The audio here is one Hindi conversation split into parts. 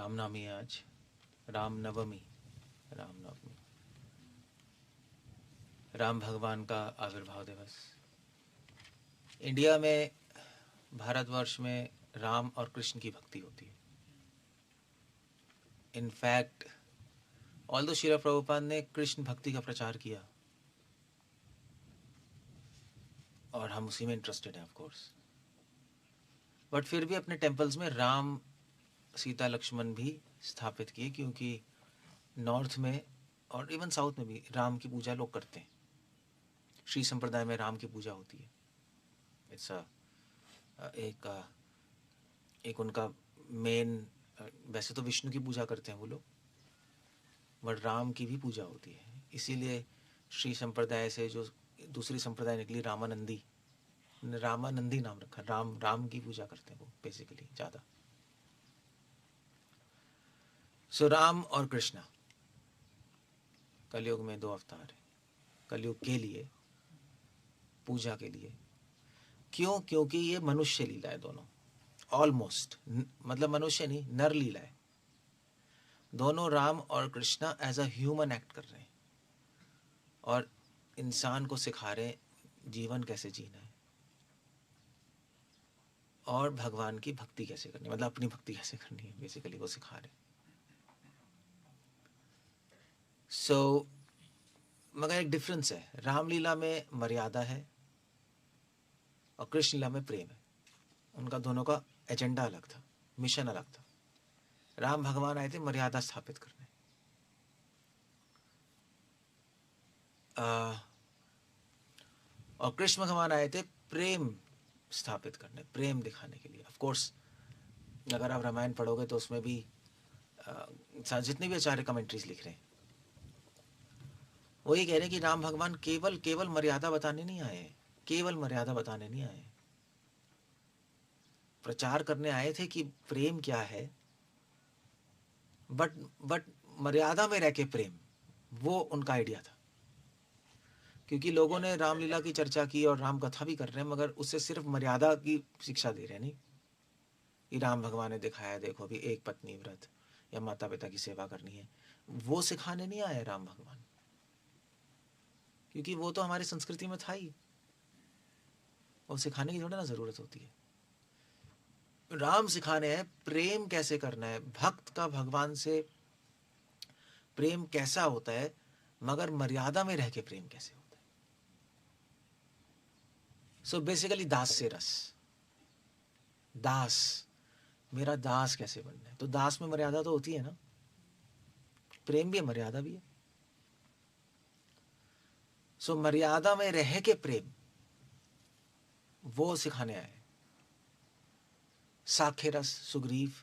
रामनवमी है आज, रामनवमी, रामनवमी, राम भगवान का आविर्भाव दिवस। इंडिया में, भारतवर्ष में राम और कृष्ण की भक्ति होती है। इनफैक्ट ऑल्दो श्रील प्रभुपाद ने कृष्ण भक्ति का प्रचार किया और हम उसी में इंटरेस्टेड हैं ऑफ कोर्स, बट फिर भी अपने टेम्पल्स में राम सीता लक्ष्मण भी स्थापित किए, क्योंकि नॉर्थ में और इवन साउथ में भी राम की पूजा लोग करते हैं। श्री संप्रदाय में राम की पूजा होती है। इट्स एक उनका मेन, वैसे तो विष्णु की पूजा करते हैं वो लोग, बट राम की भी पूजा होती है। इसीलिए श्री संप्रदाय से जो दूसरी संप्रदाय निकली, रामानंदी, रामानंदी नाम रखा। राम की पूजा करते हैं वो बेसिकली ज़्यादा। सो राम और कृष्णा कलयुग में 2 अवतार हैं, कलयुग के लिए, पूजा के लिए। क्यों? क्योंकि ये मनुष्य लीला है दोनों, ऑलमोस्ट, मतलब मनुष्य नहीं, नर लीला है। दोनों राम और Krishna as a human act कर रहे हैं और इंसान को सिखा रहे हैं जीवन कैसे जीना है और भगवान की भक्ति कैसे करनी है, मतलब अपनी भक्ति कैसे करनी है, बेसिकली वो सिखा रहे हैं। सो मगर एक डिफरेंस है, रामलीला में मर्यादा है और कृष्ण लीला में प्रेम है। उनका दोनों का एजेंडा अलग था, मिशन अलग था। राम भगवान आए थे मर्यादा स्थापित करने, और कृष्ण भगवान आए थे प्रेम स्थापित करने, प्रेम दिखाने के लिए। ऑफ कोर्स अगर आप रामायण पढ़ोगे तो उसमें भी जितने भी आचार्य कमेंट्रीज लिख रहे हैं वो ये कह रहे हैं कि राम भगवान केवल मर्यादा बताने नहीं आए, केवल मर्यादा बताने नहीं आए, प्रचार करने आए थे कि प्रेम क्या है, बट मर्यादा में रह के प्रेम, वो उनका आइडिया था। क्योंकि लोगों ने रामलीला की चर्चा की और राम कथा भी कर रहे हैं, मगर उससे सिर्फ मर्यादा की शिक्षा दे रहे हैं, नहीं कि राम भगवान ने दिखाया, देखो भी एक पत्नी व्रत या माता पिता की सेवा करनी है, वो सिखाने नहीं आए राम भगवान, क्योंकि वो तो हमारी संस्कृति में था ही, वो सिखाने की थोड़ी ना जरूरत होती है। राम सिखाने हैं प्रेम कैसे करना है, भक्त का भगवान से प्रेम कैसा होता है, मगर मर्यादा में रह के प्रेम कैसे होता है। सो बेसिकली दास से रस, दास, मेरा दास कैसे बनना है। तो दास में मर्यादा तो होती है ना, प्रेम भी है, मर्यादा भी है। सो मर्यादा में रह के प्रेम, वो सिखाने आए। साखे रस, सुग्रीव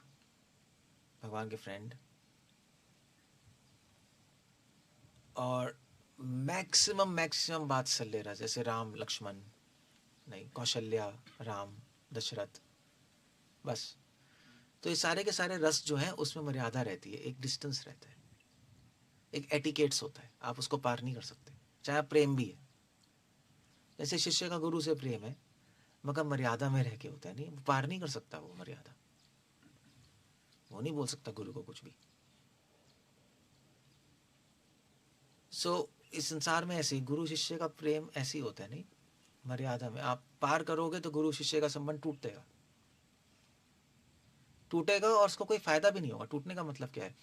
भगवान के फ्रेंड, और मैक्सिमम वात्सल्य रस, जैसे राम लक्ष्मण नहीं, कौशल्या, राम, दशरथ, बस। तो ये सारे के सारे रस जो हैं उसमें मर्यादा रहती है, एक डिस्टेंस रहता है, एक एटिकेट्स होता है, आप उसको पार नहीं कर सकते, चाहे प्रेम भी है। जैसे शिष्य का गुरु से प्रेम है, मगर मर्यादा में रह के होता है, नहीं, वो पार नहीं कर सकता, वो मर्यादा, वो नहीं बोल सकता गुरु को कुछ भी। सो इस संसार में ऐसे ही गुरु शिष्य का प्रेम ऐसे ही होता है, नहीं, मर्यादा में। आप पार करोगे तो गुरु शिष्य का संबंध टूटेगा और उसको कोई फायदा भी नहीं होगा। टूटने का मतलब क्या है,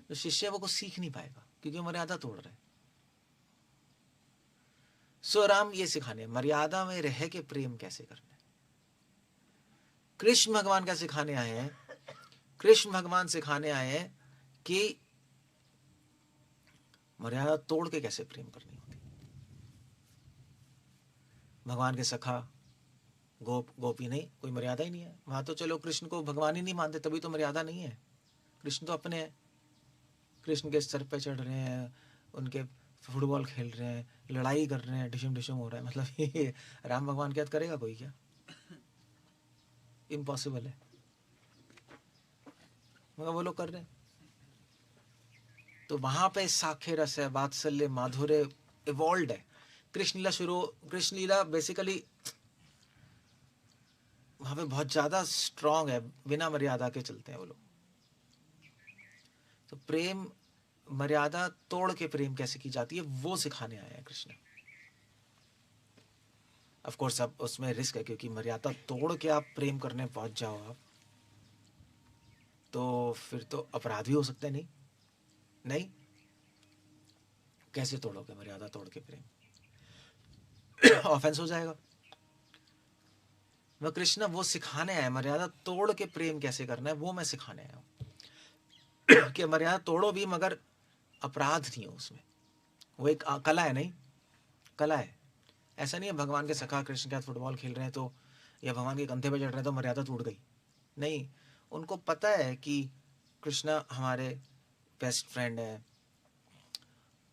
तो शिष्य वो कुछ सीख नहीं पाएगा क्योंकि मर्यादा तोड़ रहा है। सो राम ये सिखाने, मर्यादा में रह के प्रेम कैसे करना है। कृष्ण भगवान क्या सिखाने आए हैं, कृष्ण भगवान सिखाने आए हैं कि मर्यादा तोड़ के कैसे प्रेम करनी होती। भगवान के सखा गोपी नहीं, कोई मर्यादा ही नहीं है वहां। तो चलो कृष्ण को भगवान ही नहीं मानते, तभी तो मर्यादा नहीं है। कृष्ण तो अपने हैं, कृष्ण के सर पे चढ़ रहे हैं, उनके फुटबॉल खेल रहे हैं, लड़ाई कर रहे हैं, डिशम हो रहा है, मतलब ये राम भगवान क्या करेगा कोई, क्या इम्पॉसिबल है, मगर वो लोग कर रहे हैं। तो वहां पे साखे रस है, वात्सल्य, माधुर्य इवॉल्व है। कृष्ण लीला बेसिकली वहां पे बहुत ज्यादा स्ट्रांग है, बिना मर्यादा के चलते हैं वो लोग। तो प्रेम मर्यादा तोड़ के प्रेम कैसे की जाती है वो सिखाने आए हैं कृष्ण। ऑफ कोर्स अब उसमें रिस्क है, क्योंकि मर्यादा तोड़ के आप प्रेम करने पहुंच जाओ आप, तो फिर तो अपराधी हो सकते हैं। नहीं नहीं, कैसे तोड़ोगे मर्यादा तोड़ के प्रेम? ऑफेंस हो जाएगा। वह कृष्ण वो सिखाने आए, मर्यादा तोड़ के प्रेम कैसे करना है वो मैं सिखाने आया हूँ। कि मर्यादा तोड़ो भी मगर अपराध नहीं हो उसमें, वो एक कला है। नहीं, कला है। ऐसा नहीं है भगवान के सखा कृष्ण के साथ फुटबॉल खेल रहे हैं तो, या भगवान के कंधे पे चढ़ रहे हैं तो मर्यादा टूट गई। नहीं, उनको पता है कि कृष्णा हमारे बेस्ट फ्रेंड है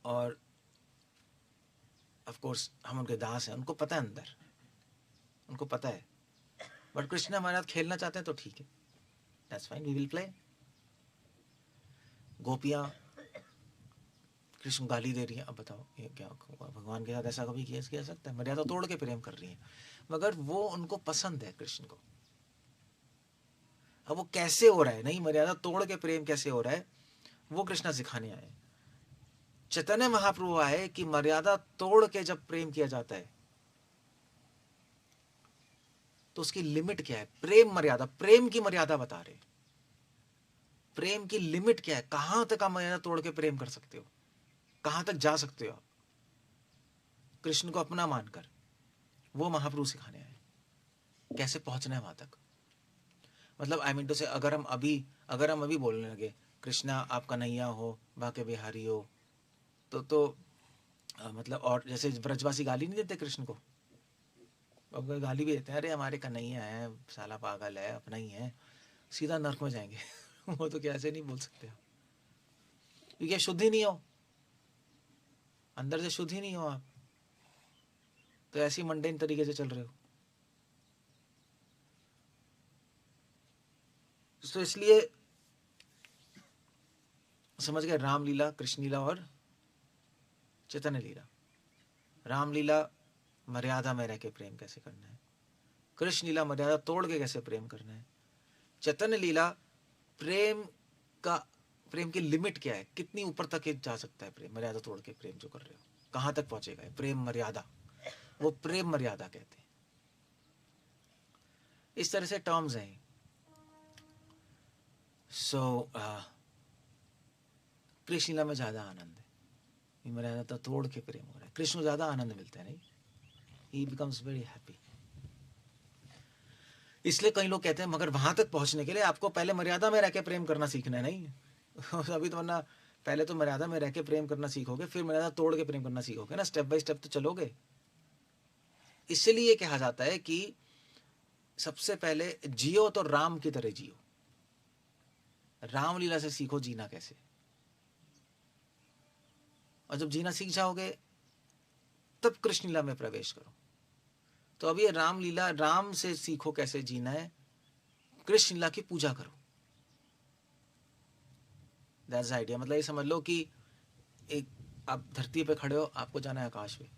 और ऑफ कोर्स हम उनके दास हैं, उनको पता है, अंदर उनको पता है। बट कृष्ण हमारे साथ खेलना चाहते हैं तो ठीक है, that's fine, we will play. गोपियाँ कृष्ण गाली दे रही हैं, अब बताओ ये क्या भगवान के साथ ऐसा कभी किया सकता है? मर्यादा तोड़ के प्रेम कर रही हैं, मगर वो उनको पसंद है कृष्ण को। अब वो कैसे हो रहा है, नहीं मर्यादा तोड़ के प्रेम कैसे हो रहा है वो कृष्णा सिखाने आए। चैतन्य महाप्रभु आए कि मर्यादा तोड़ के जब प्रेम किया जाता है तो उसकी लिमिट क्या है। प्रेम मर्यादा, प्रेम की मर्यादा बता रहे, प्रेम की लिमिट क्या है, कहां तक आप मर्यादा तोड़ के प्रेम कर सकते हो, कहां तक जा सकते हो आप कृष्ण को अपना मानकर। वो महाप्रभु सिखाने आए कैसे पहुंचना है वहां तक। मतलब आई मीन टू से, अगर हम अभी बोलने लगे कृष्णा आप कन्हैया हो, बाके बिहारी हो, तो मतलब, और जैसे ब्रजवासी गाली नहीं देते कृष्ण को, अब गाली भी देते हैं, अरे हमारे कन्हैया है, साला पागल है, अपना ही है, सीधा नर्क में जाएंगे। वो तो कैसे नहीं बोल सकते, क्योंकि आप शुद्ध ही नहीं हो, अंदर से शुद्ध ही नहीं हो आप, तो ऐसी मंडेन तरीके से चल रहे हो। तो इसलिए समझ गए, रामलीला, कृष्ण लीला और चैतन्य लीला। रामलीला मर्यादा में रह के प्रेम कैसे करना है, कृष्ण लीला मर्यादा तोड़ के कैसे प्रेम करना है, चैतन्य लीला प्रेम की लिमिट क्या है, कितनी ऊपर तक जा सकता है प्रेम, मर्यादा तोड़ के प्रेम जो कर रहे हो कहां तक पहुंचेगा प्रेम मर्यादा, वो प्रेम मर्यादा कहते हैं। इस तरह से टर्म्स हैं। सो कृष्ण लीला में ज्यादा आनंद है, मर्यादा तो तोड़ के प्रेम हो रहा है, कृष्ण को ज्यादा आनंद मिलता है। नहीं, ही बिकम्स वेरी हैप्पी। इसलिए कई लोग कहते हैं मगर वहां तक पहुंचने के लिए आपको पहले मर्यादा में रह के प्रेम करना सीखना है। नहीं अभी तो, वरना पहले तो मर्यादा में रह के प्रेम करना सीखोगे, फिर मर्यादा तोड़ के प्रेम करना सीखोगे ना, स्टेप बाय स्टेप तो चलोगे। इसलिए कहा जाता है कि सबसे पहले जियो तो राम की तरह जियो, रामलीला से सीखो जीना कैसे, और जब जीना सीख जाओगे तब कृष्ण लीला में प्रवेश करो। तो अब ये रामलीला, राम से सीखो कैसे जीना है, कृष्ण लीला की पूजा करो, दैट्स आइडिया। मतलब ये समझ लो कि एक आप धरती पे खड़े हो, आपको जाना है आकाश पे,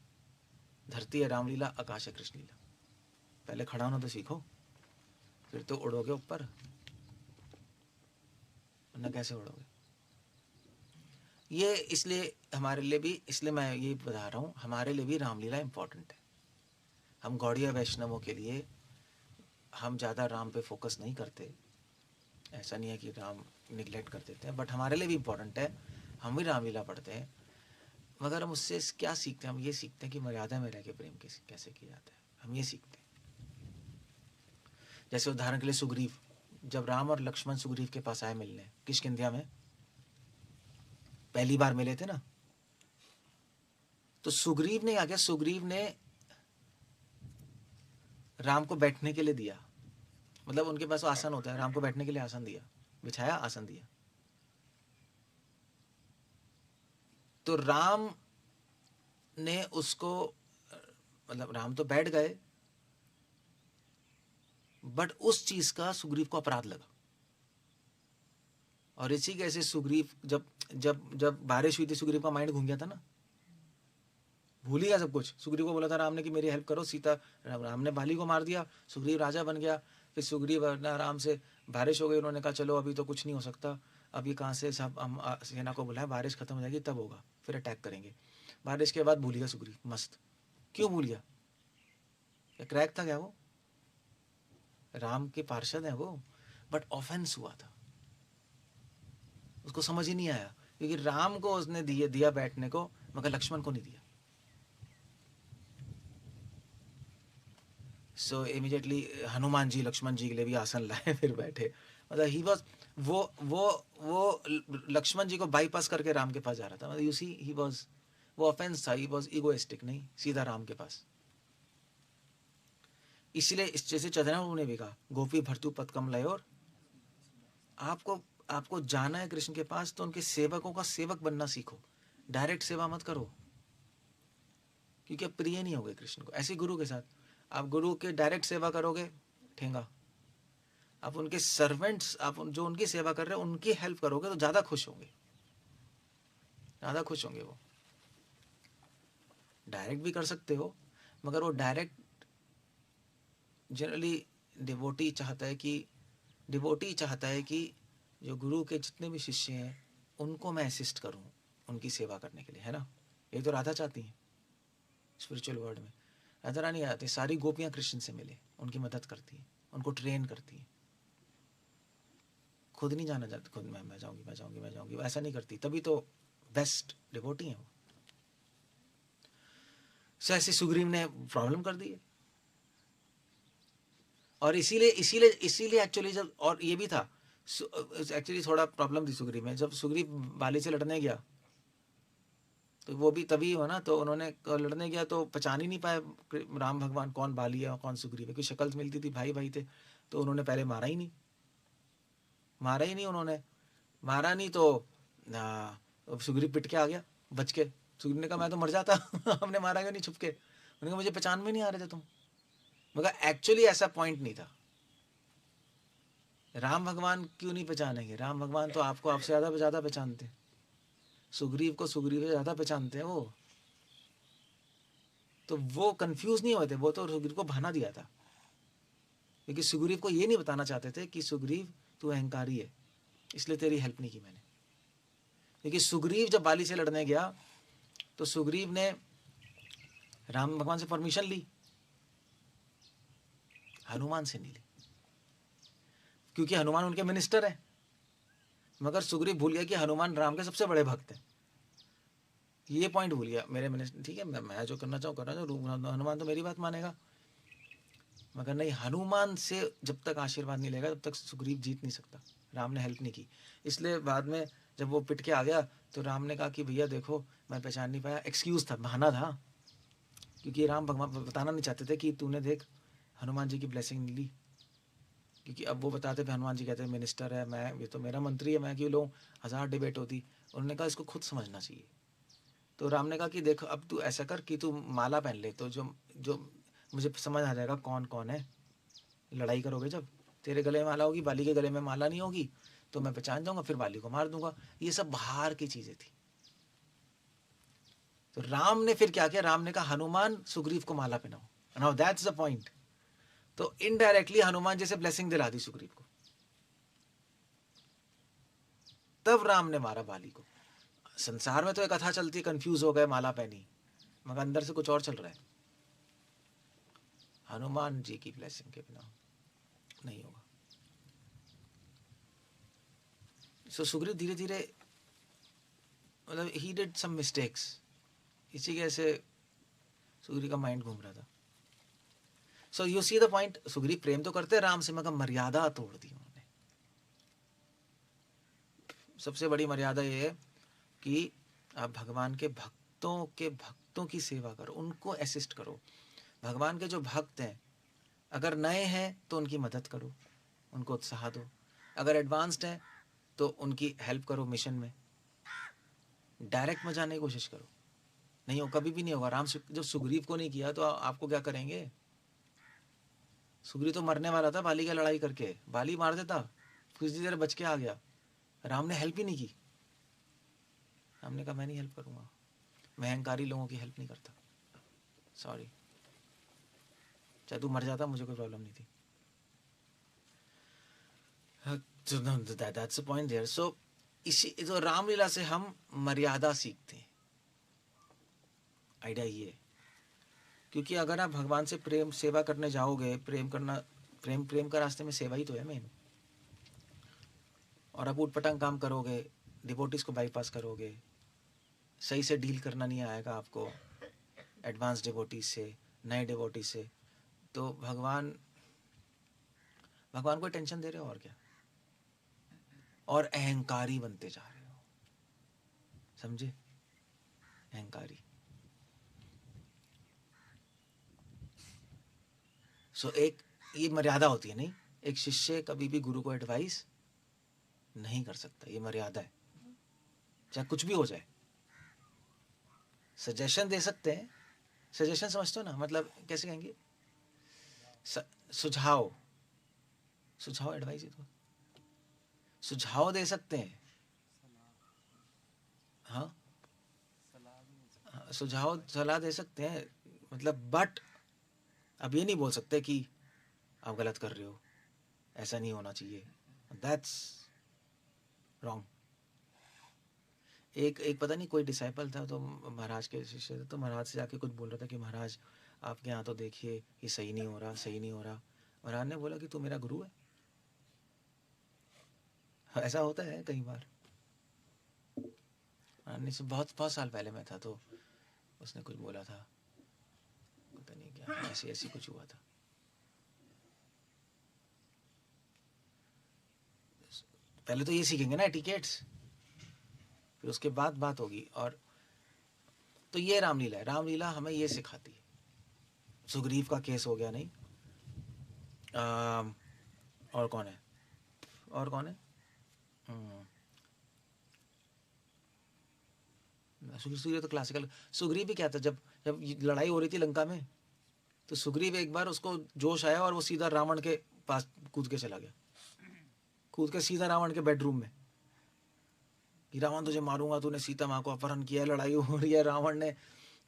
धरती है रामलीला, आकाश है कृष्ण लीला, पहले खड़ा होना तो सीखो, फिर तो उड़ोगे ऊपर, वरना कैसे उड़ोगे। ये इसलिए हमारे लिए भी, इसलिए मैं ये बता रहा हूँ, हमारे लिए भी रामलीला इंपॉर्टेंट है। हम गौड़िया वैष्णवों के लिए हम ज़्यादा राम पे फोकस नहीं करते, ऐसा नहीं है कि राम निगलेक्ट कर देते हैं, बट हमारे लिए भी इम्पोर्टेंट है, हम भी रामलीला पढ़ते हैं, मगर हम उससे क्या सीखते हैं, हम ये सीखते हैं कि मर्यादा में रह के प्रेम कैसे किया जाता है, हम ये सीखते हैं। जैसे उदाहरण के लिए सुग्रीव, जब राम और लक्ष्मण सुग्रीव के पास आए मिलने किष्किंध्या में, पहली बार मिले थे ना, तो सुग्रीव ने क्या किया, सुग्रीव ने राम को बैठने के लिए दिया, मतलब उनके पास आसन होता है, राम को बैठने के लिए आसन दिया, बिछाया, आसन दिया। तो राम ने उसको, मतलब राम तो बैठ गए, बट उस चीज का सुग्रीव को अपराध लगा। और इसी कैसे सुग्रीव, जब जब जब बारिश हुई थी, सुग्रीव का माइंड घूम गया था ना, भूल गया सब कुछ। सुग्रीव को बोला था राम ने कि मेरी हेल्प करो, सीता, राम ने बाली को मार दिया, सुग्रीव राजा बन गया। फिर सुग्रीव आराम से, बारिश हो गई, उन्होंने कहा चलो अभी तो कुछ नहीं हो सकता, अब ये कहाँ से सब हम सेना को बुलाएं, बारिश खत्म हो जाएगी तब होगा, फिर अटैक करेंगे। बारिश के बाद भूल गया सुग्रीव, मस्त। क्यों भूल गया? क्रैक था क्या वो? राम के पार्षद है वो, बट ऑफेंस हुआ था, उसको समझ ही नहीं आया, क्योंकि राम को उसने दिया बैठने को, मगर लक्ष्मण को नहीं दिया। सो इमीडिएटली हनुमान जी लक्ष्मण जी के लिए भी आसन लाए, फिर बैठे। मतलब ही वॉज, वो लक्ष्मण जी को बाईपास करके राम के पास जा रहा था। मतलब यू सी ही वॉज, वो ऑफेंस था, ही वॉज इगोइस्टिक, नहीं सीधा राम के पास। इसलिए जैसे चंद्रमा ने भी कहा, गोपी भर्तु पद कमलय, और आपको जाना है कृष्ण के पास तो उनके सेवकों का सेवक बनना सीखो, डायरेक्ट सेवा मत करो, क्योंकि आप प्रिय नहीं होगे कृष्ण को। ऐसे गुरु के साथ, आप गुरु के डायरेक्ट सेवा करोगे, ठेंगा। आप उनके सर्वेंट्स, आप जो उनकी सेवा कर रहे हैं उनकी हेल्प करोगे तो ज़्यादा खुश होंगे, ज़्यादा खुश होंगे वो। डायरेक्ट भी कर सकते हो, मगर वो डायरेक्ट जनरली डिवोटी चाहता है कि जो गुरु के जितने भी शिष्य हैं उनको मैं असिस्ट करूं उनकी सेवा करने के लिए, है ना। ये तो राधा चाहती हैं स्पिरिचुअल वर्ल्ड में। राधा रानी आती, सारी गोपियां कृष्ण से मिले, उनकी मदद करती हैं, उनको ट्रेन करती हैं, खुद नहीं जाना चाहती, खुद मैं जाऊंगी, ऐसा नहीं करती, तभी तो बेस्ट डिवोटी हैं वो। सो ऐसे सुग्रीव ने प्रॉब्लम कर दी है, और इसीलिए एक्चुअली जब, और ये भी था एक्चुअली थोड़ा प्रॉब्लम थी सुग्रीव में, जब सुग्रीव बाली से लड़ने गया तो वो भी तभी हुआ ना, तो उन्होंने लड़ने गया तो पहचान ही नहीं पाए राम भगवान कौन बाली है और कौन सुग्रीव है, क्योंकि शक्ल मिलती थी, भाई भाई थे। तो उन्होंने पहले मारा ही नहीं, उन्होंने मारा नहीं, तो सुग्रीव पिट के आ गया बच के। सुग्रीव ने कहा मैं तो मर जाता हमने मारा क्यों नहीं छुप के? उन्होंने कहा मुझे पहचान में नहीं आ रहे थे तुम। मगर एक्चुअली ऐसा पॉइंट नहीं था। राम भगवान क्यों नहीं पहचानेंगे? राम भगवान तो आपको आपसे ज़्यादा पहचानते हैं, सुग्रीव को सुग्रीव से ज़्यादा पहचानते हैं वो। तो वो कंफ्यूज नहीं हुए थे, वो तो सुग्रीव को बहाना दिया था, क्योंकि सुग्रीव को ये नहीं बताना चाहते थे कि सुग्रीव तू अहंकारी है, इसलिए तेरी हेल्प नहीं की मैंने। क्योंकि सुग्रीव जब बाली से लड़ने गया तो सुग्रीव ने राम भगवान से परमिशन ली, हनुमान से नहीं ली, क्योंकि हनुमान उनके मिनिस्टर है। मगर सुग्रीव भूल गया कि हनुमान राम के सबसे बड़े भक्त हैं, ये पॉइंट भूल गया। मेरे मिनिस्टर ठीक है, मैं जो करना चाहूँ करना चाहूँ, हनुमान तो मेरी बात मानेगा। मगर नहीं, हनुमान से जब तक आशीर्वाद नहीं लेगा तब तक सुग्रीव जीत नहीं सकता। राम ने हेल्प नहीं की, इसलिए बाद में जब वो पिट के आ गया तो राम ने कहा कि भैया देखो मैं पहचान नहीं पाया, एक्सक्यूज था, बहाना था, क्योंकि राम भगवान बताना नहीं चाहते थे कि तूने देख हनुमान जी की ब्लेसिंग नहीं ली। क्योंकि अब वो बताते थे, हनुमान जी कहते हैं मिनिस्टर है, मैं ये तो मेरा मंत्री है, मैं क्यों लूँ, 1000 डिबेट होती। उन्होंने कहा इसको खुद समझना चाहिए। तो राम ने कहा कि देख अब तू ऐसा कर कि तू माला पहन ले, तो जो जो मुझे समझ आ जाएगा कौन कौन है। लड़ाई करोगे जब, तेरे गले में माला होगी, बाली के गले में माला नहीं होगी, तो मैं पहचान जाऊंगा, फिर बाली को मार दूंगा। ये सब बाहर की चीजें थी। तो राम ने फिर क्या किया, राम ने कहा हनुमान सुग्रीव को माला पहनाओ, नाउ दैट्स द पॉइंट। तो इनडायरेक्टली हनुमान जैसे ब्लेसिंग दिला दी सुग्रीव को, तब राम ने मारा बाली को। संसार में तो एक कथा चलती, कंफ्यूज हो गए, माला पहनी, मगर अंदर से कुछ और चल रहा है। हनुमान जी की ब्लेसिंग के बिना नहीं होगा। सो सुग्रीव धीरे धीरे, मतलब ही डिड सम मिस्टेक्स, इसी के ऐसे सुग्रीव का माइंड घूम रहा था। So you see the point, Sugriva प्रेम तो करते राम से, मगर मर्यादा तोड़ दी उन्होंने। सबसे बड़ी मर्यादा ये है कि आप भगवान के भक्तों की सेवा करो, उनको असिस्ट करो। भगवान के जो भक्त हैं अगर नए हैं तो उनकी मदद करो, उनको उत्साह दो। अगर एडवांस्ड हैं तो उनकी हेल्प करो मिशन में। डायरेक्ट में जाने की कोशिश करो, नहीं हो, कभी भी नहीं होगा। राम जब सुग्रीव को नहीं किया तो आपको क्या करेंगे? सुग्रीव तो मरने वाला था बाली का लड़ाई करके, बाली मार देता, कुछ देर बच के आ गया। राम ने हेल्प ही नहीं की। राम ने कहा मैं नहीं हेल्प करूंगा, मैं अहंकारी लोगों की हेल्प नहीं करता, सॉरी। चाहे तू मर जाता मुझे कोई प्रॉब्लम नहीं थी। That's the point there. So इसी तो रामलीला से हम मर्यादा सीखते हैं, आइडिया ये है। क्योंकि अगर आप भगवान से प्रेम सेवा करने जाओगे, प्रेम करना, प्रेम का रास्ते में सेवा ही तो है मेन, और आप उटपटांग काम करोगे, डिवोटीज को बाईपास करोगे, सही से डील करना नहीं आएगा आपको एडवांस डिवोटीज से, नए डिवोटीज से, तो भगवान को टेंशन दे रहे हो और क्या, और अहंकारी बनते जा रहे हो, समझे, अहंकारी। सो एक ये मर्यादा होती है, नहीं, एक शिष्य कभी भी गुरु को एडवाइस नहीं कर सकता, ये मर्यादा है, चाहे कुछ भी हो जाए। सजेशन दे सकते हैं, सजेशन समझते हो ना, मतलब कैसे कहेंगे, सुझाव, सुझाव एडवाइस ही तो, सुझाव दे सकते हैं, हाँ, सुझाव सलाह दे सकते हैं, मतलब बट अब ये नहीं बोल सकते कि आप गलत कर रहे हो, ऐसा नहीं होना चाहिए, दैट्स रॉन्ग। एक पता नहीं कोई डिसाइपल था, तो महाराज के शिष्य थे, तो महाराज से जाके कुछ बोल रहा था कि महाराज आपके यहाँ तो देखिए ये सही नहीं हो रहा, सही नहीं हो रहा। महाराज ने बोला कि तू मेरा गुरु है। ऐसा होता है कई बार। बहुत बहुत साल पहले मैं था, तो उसने कुछ बोला था, पता नहीं क्या, ऐसे ऐसी कुछ हुआ था। पहले तो ये सीखेंगे ना एटिकेट्स, फिर उसके बाद बात होगी। और तो ये रामलीला है, रामलीला हमें ये सिखाती है। सुग्रीव का केस हो गया, नहीं और कौन है, और कौन है, सुग्रीव तो क्लासिकल। सुग्रीव भी क्या था, जब जब लड़ाई हो रही थी लंका में, तो सुग्रीव एक बार उसको जोश आया और वो सीधा रावण के पास कूद के चला गया, कूद के सीधा रावण के बेडरूम में, कि रावण तुझे मारूंगा, तूने सीता माँ को अपहरण किया, लड़ाई हो रही है, रावण ने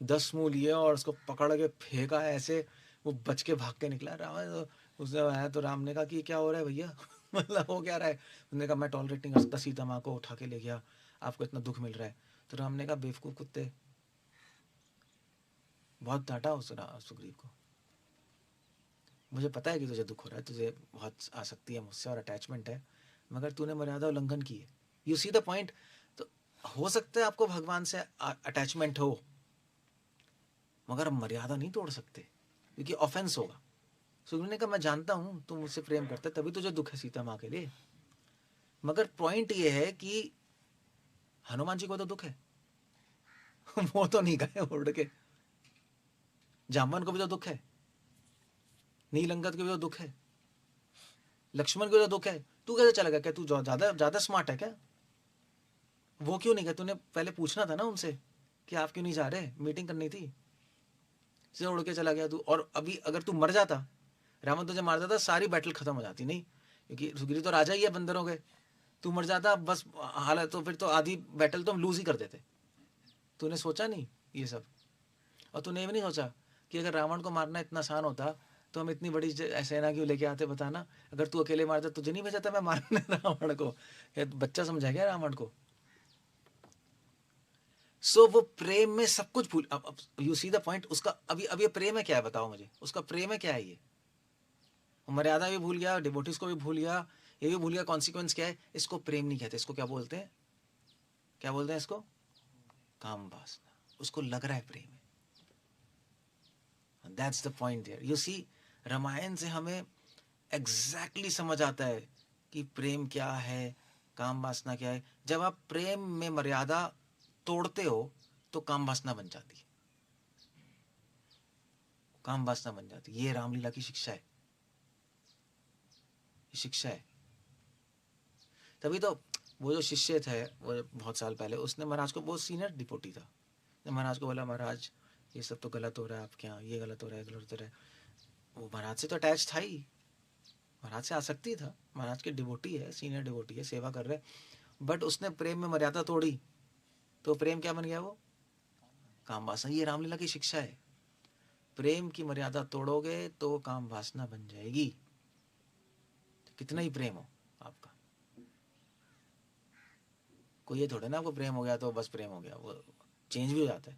10 मुंह लिए और उसको पकड़ के फेंका है ऐसे, वो बच के भाग के निकला रावण। तो उसने आया तो राम ने कहा कि क्या हो रहा है भैया, मतलब हो क्या रहा है। उसने कहा मैं टॉलरेट नहीं कर सकता, सीता माँ को उठा के ले गया, आपको इतना दुख मिल रहा है। तो राम ने कहा बेवकूफ़ कुत्ते, बहुत डांटा उस सुग्रीव को, मुझे पता है कि तुझे दुख हो रहा है, तुझे बहुत आसक्ति है मुझसे और अटैचमेंट है, मगर तूने मर्यादा उल्लंघन की है। You see the point. तो हो सकता है आपको भगवान से अटैचमेंट हो, मगर मर्यादा नहीं तोड़ सकते, क्योंकि ऑफेंस होगा। सुग्रीव ने कहा मैं जानता हूँ तुम मुझसे प्रेम करते, तभी तुझे दुख है सीता माँ के लिए, मगर पॉइंट ये है कि हनुमान जी को तो दुख है वो तो नहीं गए उड़ के, जामवन को भी तो दुख है, नीलंगत को भी तो दुख है, लक्ष्मण को भी तो दुख है। तू कैसे चला गया, क्या तू ज्यादा ज्यादा स्मार्ट है क्या, वो क्यों नहीं गया, तूने पहले पूछना था ना उनसे कि आप क्यों नहीं जा रहे, मीटिंग करनी थी, सीधा उड़ के चला गया तू। और अभी अगर तू मर जाता, रावण तुझे मार देता, सारी बैटल खत्म हो जाती, नहीं, क्योंकि सुग्रीव तो राजा ही है बंदरों के, तू मर जाता बस हालत, तो फिर तो आधी बैटल तो हम लूज ही कर देते। तूने सोचा नहीं ये सब, और तूने ये भी नहीं सोचा कि अगर रावण को मारना इतना आसान होता तो हम इतनी बड़ी सेना क्यों लेके आते, बताना। अगर तू अकेले मारता, तुझे नहीं भेजा था मैं मारने रावण को, बच्चा समझा गया रावण को। सो वो प्रेम में सब कुछ भूल, अब यू सी द पॉइंट। उसका अभी अब ये प्रेम है क्या है, बताओ मुझे, उसका प्रेम है क्या है, ये मर्यादा भी भूल गया, डिवोटीज को भी भूल गया, ये भी भूल गया कॉन्सिक्वेंस क्या है। इसको प्रेम नहीं कहते, इसको क्या बोलते हैं, क्या बोलते हैं इसको, काम वासना। उसको लग रहा है प्रेम है, that's the point there. You see, Ramayan से हमें एग्जैक्टली समझ आता है कि प्रेम क्या है, काम वासना क्या है। जब आप प्रेम में मर्यादा तोड़ते हो तो काम वासना बन जाती है, काम वासना बन जाती है। ये रामलीला की शिक्षा है, शिक्षा है। तभी तो वो जो शिष्य थे, वो बहुत साल पहले, उसने महाराज को, बहुत सीनियर डिपोटी था, महाराज को बोला महाराज ये सब तो गलत हो रहा है आपके यहाँ, ये गलत हो रहा है, गलत हो रहा है। वो महाराज से तो अटैच था ही, महाराज से आसक्ति था, महाराज के डिवोटी है, सीनियर डिवोटी है, सेवा कर रहे, बट उसने प्रेम में मर्यादा तोड़ी, तो प्रेम क्या बन गया, वो काम वासना। ये रामलीला की शिक्षा है, प्रेम की मर्यादा तोड़ोगे तो काम वासना बन जाएगी, कितना ही प्रेम हो आपका। कोई ये थोड़े ना आपको प्रेम हो गया तो बस प्रेम हो गया, वो चेंज भी हो जाता है।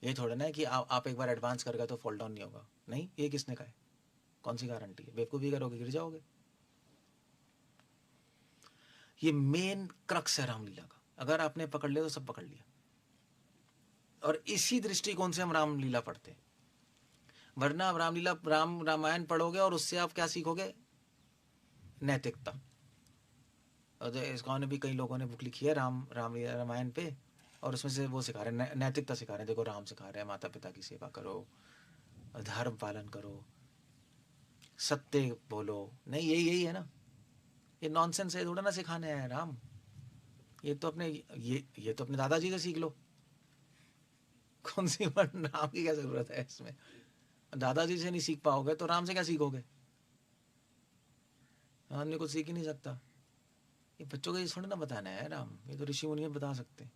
ये थोड़े ना कि आप एक बार एडवांस कर गए तो फॉल डाउन नहीं होगा, नहीं, ये किसने कहा है, कौन सी गारंटी है? बेवकूफ़ी करोगे गिर जाओगे। ये मेन क्रक्स है रामलीला का, अगर आपने पकड़ लिया तो सब पकड़ लिया। और इसी दृष्टिकोण से हम रामलीला पढ़ते हैं, वरना आप रामलीला रामायण पढ़ोगे और उससे आप क्या सीखोगे? नैतिकता। और इस्कॉन ने भी कई लोगों ने बुक लिखी है रामलीला रामायण पे, और उसमें से वो सिखा रहे हैं, नैतिकता सिखा रहे हैं। देखो राम सिखा रहे हैं माता पिता की सेवा करो, धर्म पालन करो, सत्य बोलो। नहीं, यही है ना, ये नॉनसेंस है, थोड़ा ना सिखाने हैं राम। ये तो अपने ये तो अपने दादाजी से सीख लो। कौन सी राम की क्या जरूरत है इसमें? दादाजी से नहीं सीख पाओगे तो राम से क्या सीखोगे? राम ने कुछ सीख ही नहीं सकता। ये बच्चों को ये थोड़ी ना बताना है राम, ये तो ऋषि मुनि बता सकते हैं।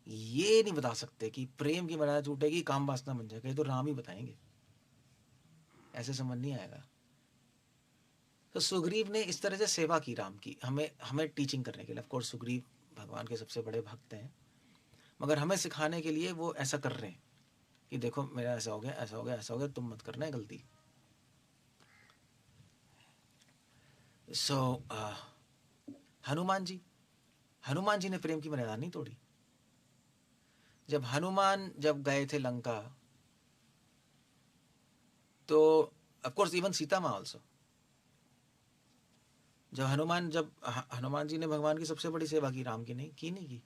ये नहीं बता सकते कि प्रेम की मर्यादा टूटेगी काम वासना बन जाएगा, ये तो राम ही बताएंगे, ऐसे समझ नहीं आएगा। तो सुग्रीव ने इस तरह से सेवा की राम की, हमें टीचिंग करने के लिए। ऑफ कोर्स सुग्रीव भगवान के सबसे बड़े भक्त हैं, मगर हमें सिखाने के लिए वो ऐसा कर रहे हैं कि देखो मेरा ऐसा हो गया, ऐसा हो गया, ऐसा हो गया, तुम मत करना है गलती। सो हनुमान जी ने प्रेम की मर्यादा नहीं तोड़ी। जब हनुमान गए थे लंका, तो ऑफ कोर्स इवन सीता माँ ऑल्सो, जब हनुमान जी ने भगवान की सबसे बड़ी सेवा की, राम की नहीं की।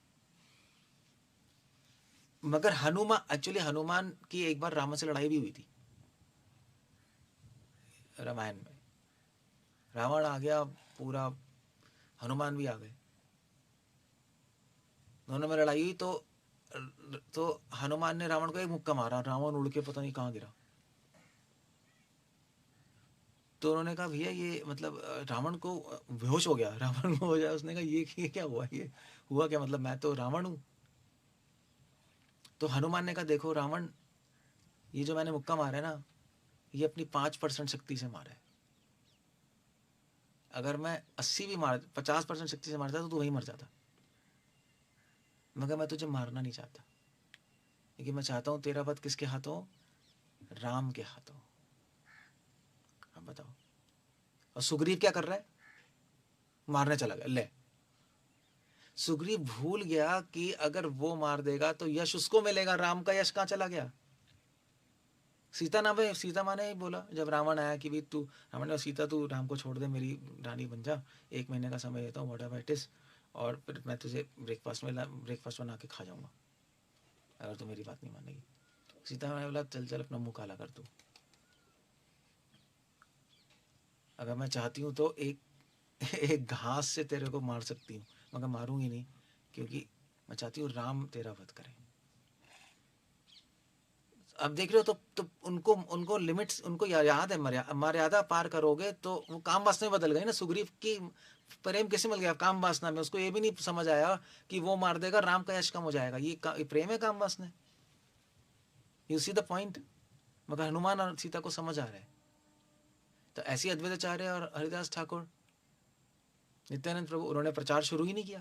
मगर हनुमान की एक बार रावण से लड़ाई भी हुई थी रामायण में। रावण आ गया पूरा, हनुमान भी आ गए, दोनों में लड़ाई हुई। तो हनुमान ने रावण को एक मुक्का मारा, रावण उड़ के पता नहीं कहाँ गिरा। तो उन्होंने कहा भैया ये मतलब रावण को बेहोश हो गया, रावण को हो जाए। उसने कहा ये क्या हुआ, ये हुआ क्या, मतलब मैं तो रावण हूँ। तो हनुमान ने कहा देखो रावण, ये जो मैंने मुक्का मारा है ना, ये अपनी 5% शक्ति से मारा है। अगर मैं 50% शक्ति से मारता तो तू वहीं मर जाता, मगर मैं तुझे मारना नहीं चाहता, क्योंकि मैं चाहता हूँ तेरा वध किसके हाथों? राम के हाथों। अब बताओ, और सुग्रीव क्या कर रहा है? मारने चला गया। ले, सुग्रीव भूल गया कि अगर वो मार देगा तो यश उसको मिलेगा, राम का यश कहाँ चला गया? सीता माँ ने ही बोला जब रावण आया कि भाई रावण ने, सीता तू राम को छोड़ दे, मेरी रानी बन जा, 1 महीने का समय देता हूँ, व्हाटएवर इट इज, और फिर मैं तुझे ब्रेकफास्ट बना के खा जाऊंगा अगर तू मेरी बात नहीं मानेगी। सीता माँ ने बोला चल चल अपना मुंह काला कर तू, अगर मैं चाहती हूँ तो एक घास से तेरे को मार सकती हूँ, मगर मारूंगी नहीं, क्योंकि मैं चाहती हूँ राम तेरा वध करें। अब देख रहे हो, तो उनको लिमिट्स, उनको याद है, मर्यादा पार करोगे तो वो काम वासना में बदल गई ना। सुग्रीव की प्रेम कैसे मिल गया? काम वासना में। उसको ये भी नहीं समझ आया कि वो मार देगा राम का यश कम हो जाएगा। ये प्रेम है काम वासना? You see the point? मगर हनुमान और सीता को समझ आ रहा है। तो ऐसी अद्वैताचार्य और हरिदास ठाकुर, नित्यानंद प्रभु, उन्होंने प्रचार शुरू ही नहीं किया।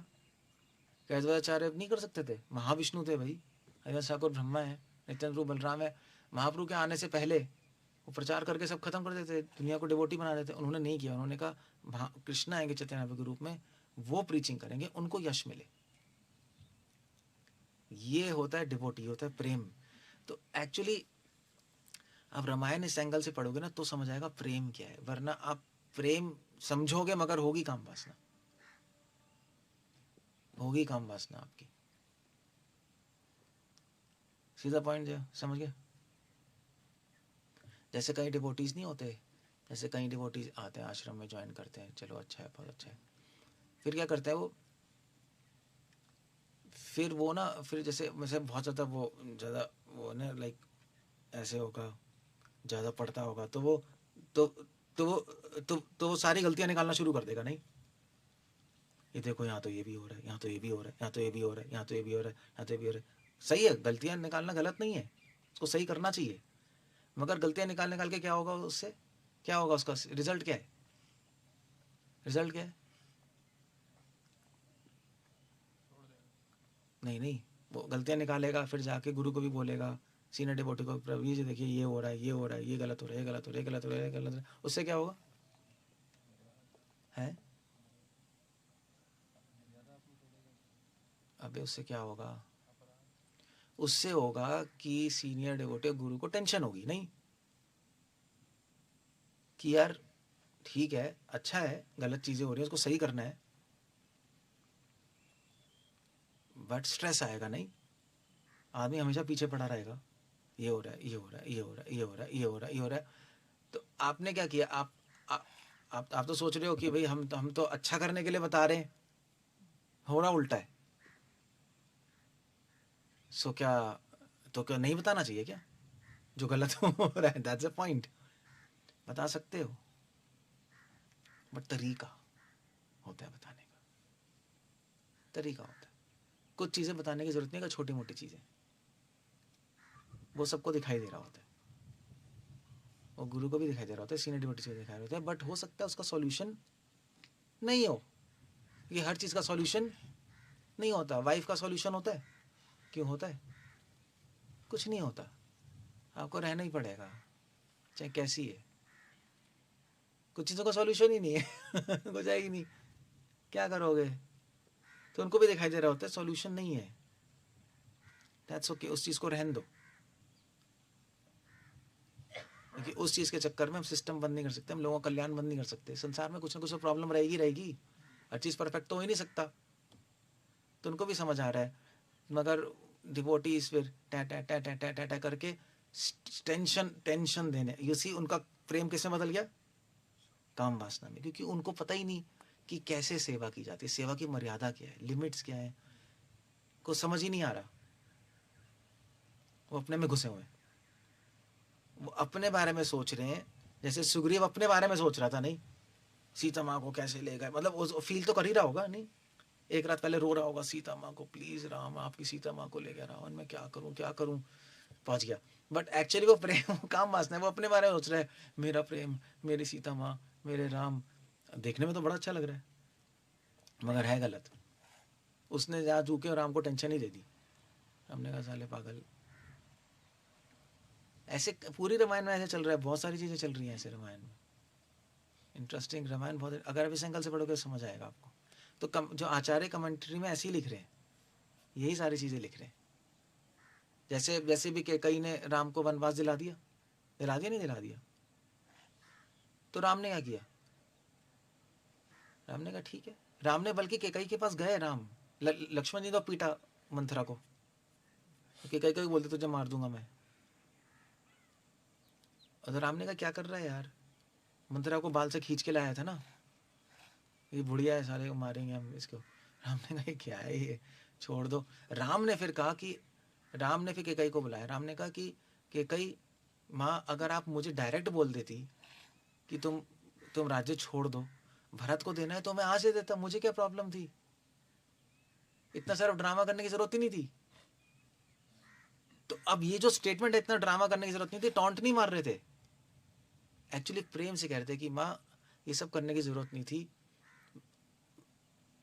अद्वैताचार्य नहीं कर सकते थे? महाविष्णु थे भाई, हरिदास ठाकुर ब्रह्मा है, नित्यानंद प्रभु बलराम है। महाप्रभु के आने से पहले वो प्रचार करके सब खत्म कर देते, दुनिया को डिवोटी बना देते। उन्होंने नहीं किया। उन्होंने कहा कृष्ण आएंगे चैतन्य के रूप में, वो प्रीचिंग करेंगे, उनको यश मिले। ये होता है डिवोटी, होता है प्रेम। तो एक्चुअली आप रामायण इस एंगल से पढ़ोगे ना तो समझ आएगा प्रेम क्या है, वरना आप प्रेम समझोगे मगर होगी काम वासना, होगी काम वासना आपकी। सीधा पॉइंट जो समझ गया? जैसे कई डिवोटीज नहीं होते, जैसे कई डिवोटीज आते हैं आश्रम में, ज्वाइन करते हैं, चलो अच्छा है, बहुत अच्छा है। फिर क्या करते हैं वो, फिर वो ना, फिर जैसे बहुत ज़्यादा वो ना लाइक ऐसे होगा, ज़्यादा पढ़ता होगा तो वो तो तो वो तो वो सारी गलतियां निकालना शुरू कर देगा। नहीं, ये देखो यहाँ तो ये भी हो रहा है, यहाँ तो ये भी हो रहा है, यहाँ तो ये भी हो रहा है, यहाँ तो ये भी हो रहा है, यहाँ तो ये भी हो रहा है। सही है, गलतियां निकालना गलत नहीं है, उसको सही करना चाहिए। मगर गलतियां निकाल के क्या होगा उससे? क्या होगा उसका रिजल्ट? क्या है रिजल्ट? क्या है? नहीं नहीं, वो गलतियां निकालेगा, फिर जाके गुरु को भी बोलेगा, सीनियर डिवोटी को, प्रभु जी देखिए ये हो रहा है, ये हो रहा है, ये गलत हो रहा है, ये गलत हो रहा है, ये गलत हो रहा है, ये गलत हो रहा है। उससे क्या होगा है? अबे उससे क्या होगा? उससे होगा कि सीनियर डिवोटी गुरु को टेंशन होगी, नहीं कि यार ठीक है, अच्छा है, गलत चीजें हो रही है, उसको सही करना है, बट स्ट्रेस आएगा नहीं, आदमी हमेशा पीछे पड़ा रहेगा, ये हो रहा है, ये हो रहा है, ये हो रहा है, ये हो रहा है, ये हो रहा है, ये हो रहा है। तो आपने क्या किया? आप तो सोच रहे हो कि भाई हम तो अच्छा करने के लिए बता रहे हैं, हो रहा उल्टा है। सो क्या, तो क्या नहीं बताना चाहिए क्या जो गलत हो रहा है? That's a point. बता सकते हो, बट तरीका होता है बताने का, तरीका होता है। कुछ चीज़ें बताने की जरूरत नहीं है, छोटी मोटी चीज़ें, वो सबको दिखाई दे रहा होता है, वो गुरु को भी दिखाई दे रहा होता है, सीनियर डिवोटी को दिखाई होता है, बट हो सकता है उसका सॉल्यूशन नहीं हो। ये हर चीज़ का सॉल्यूशन नहीं होता। वाइफ का सॉल्यूशन होता है? क्यों होता है? कुछ नहीं होता, आपको रहना ही पड़ेगा चाहे कैसी है। कुछ चीज़ों का सॉल्यूशन ही नहीं है हो जाएगी नहीं, क्या करोगे? तो उनको भी दिखाई दे रहा होता है सॉल्यूशन नहीं है, दैट्स ओके, उस चीज़ को रहने दो, क्योंकि उस चीज़ के चक्कर में हम सिस्टम बंद नहीं कर सकते, हम लोगों का कल्याण बंद नहीं कर सकते। संसार में कुछ ना कुछ प्रॉब्लम रहेगी रहेगी, हर चीज़ परफेक्ट तो हो ही नहीं सकता। तो उनको भी समझ आ रहा है, मगर डिवोटीज फिर टै टै टै टै टै टै टै करके टेंशन देने, यू सी उनका प्रेम किसमें बदल गया? काम वासना में, क्योंकि उनको पता ही नहीं कि कैसे सेवा की जाती है, सेवा की मर्यादा क्या है, लिमिट्स क्या है, को समझ ही नहीं आ रहा। वो अपने में घुसे हुए हैं, वो अपने बारे में सोच रहे हैं, जैसे सुग्रीव अपने बारे में सोच रहा था, नहीं सीता माँ को कैसे ले गए, मतलब वो फील तो कर ही रहा होगा, नहीं एक रात पहले रो रहा होगा, सीता माँ को प्लीज राम आपकी सीता माँ को ले गया रावण, मैं क्या करूँ क्या करूँ, पहुंच गया। बट एक्चुअली वो प्रेम काम वासना है, वो अपने बारे में सोच रहा है, मेरा प्रेम, मेरी सीता माँ, मेरे राम। देखने में तो बड़ा अच्छा लग रहा है, मगर है गलत। उसने जहाँ झुके राम को टेंशन ही दे दी। हमने कहा साले पागल। ऐसे पूरी रामायण में ऐसे चल रहा है, बहुत सारी चीज़ें चल रही हैं ऐसे रामायण में। इंटरेस्टिंग रामायण बहुत, अगर आप इस एंगल से पढ़ोगे समझ आएगा आपको। तो जो आचार्य कमेंट्री में ऐसे ही लिख रहे हैं, यही सारी चीज़ें लिख रहे हैं। जैसे वैसे भी कई ने राम को वनवास दिला दिया, नहीं दिला दिया? तो राम ने क्या किया? राम ने कहा ठीक है, राम ने बल्कि केकई के पास गए, राम लक्ष्मण जी तो पीटा मंथरा को, केकई को बोलते तुझे मार दूंगा मैं। और राम ने कहा क्या कर रहा है यार, मंथरा को बाल से खींच के लाया था ना, ये बुढ़िया है, सारे को मारेंगे हम इसको। राम ने कहा क्या है ये, छोड़ दो। राम ने फिर कहा कि, राम ने फिर केकई को बुलाया, राम ने कहा कि केकई माँ, अगर आप मुझे डायरेक्ट बोल देती कि तुम राज्य छोड़ दो, भरत को देना है तो मैं आज से देता, मुझे क्या प्रॉब्लम थी, इतना सारा ड्रामा करने की जरूरत ही नहीं थी। तो अब ये जो स्टेटमेंट है, इतना ड्रामा करने की जरूरत नहीं थी, टॉन्ट नहीं मार रहे थे, एक्चुअली प्रेम से कह रहे थे कि माँ ये सब करने की जरूरत नहीं थी,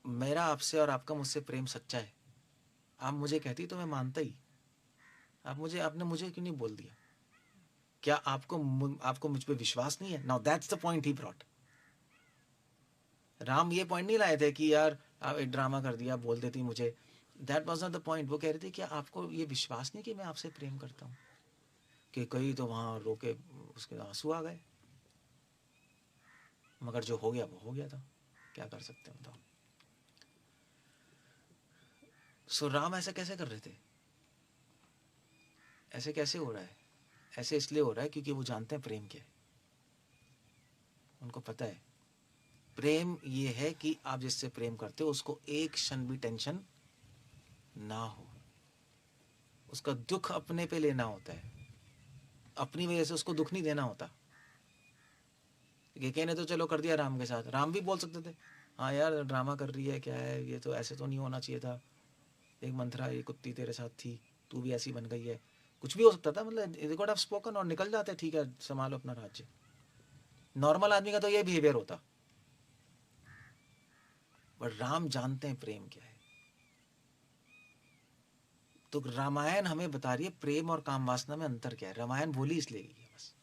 मेरा आपसे और आपका मुझसे प्रेम सच्चा है, आप मुझे कहती तो मैं मानता ही, आपने मुझे क्यों नहीं बोल दिया? क्या आपको मुझ पर विश्वास नहीं है? Now that's the point he brought. Ram ये पॉइंट नहीं लाए थे कि यार आप एक ड्रामा कर दिया, बोल देती मुझे, that was not the point. वो कह रहे थे कि आपको ये विश्वास नहीं कि मैं आपसे प्रेम करता हूँ? कि कई तो वहाँ रो के उसके आंसू आ गए, मगर जो हो गया वो हो गया था, क्या कर सकते हैं बताओ। सो राम ऐसा कैसे कर रहे थे? ऐसे कैसे हो रहा है? ऐसे इसलिए हो रहा है क्योंकि वो जानते हैं प्रेम क्या है, उनको पता है प्रेम ये है कि आप जिससे प्रेम करते हो उसको एक क्षण भी टेंशन ना हो, उसका दुख अपने पे लेना होता है, अपनी वजह से उसको दुख नहीं देना होता। केके ने तो चलो कर दिया राम के साथ, राम भी बोल सकते थे हाँ यार ड्रामा कर रही है, क्या है ये, तो ऐसे तो नहीं होना चाहिए था, एक मंथरा ये कुत्ती तेरे साथ थी, तू भी ऐसी बन गई है, कुछ भी हो सकता था, मतलब दे कुड हैव स्पोकन और निकल जाते, ठीक है संभालो अपना राज्य। नॉर्मल आदमी का तो ये बिहेवियर होता, बट राम जानते हैं प्रेम क्या है, तो रामायण हमें बता रही है प्रेम और काम वासना में अंतर क्या है। रामायण बोली इसलिए गई है बस।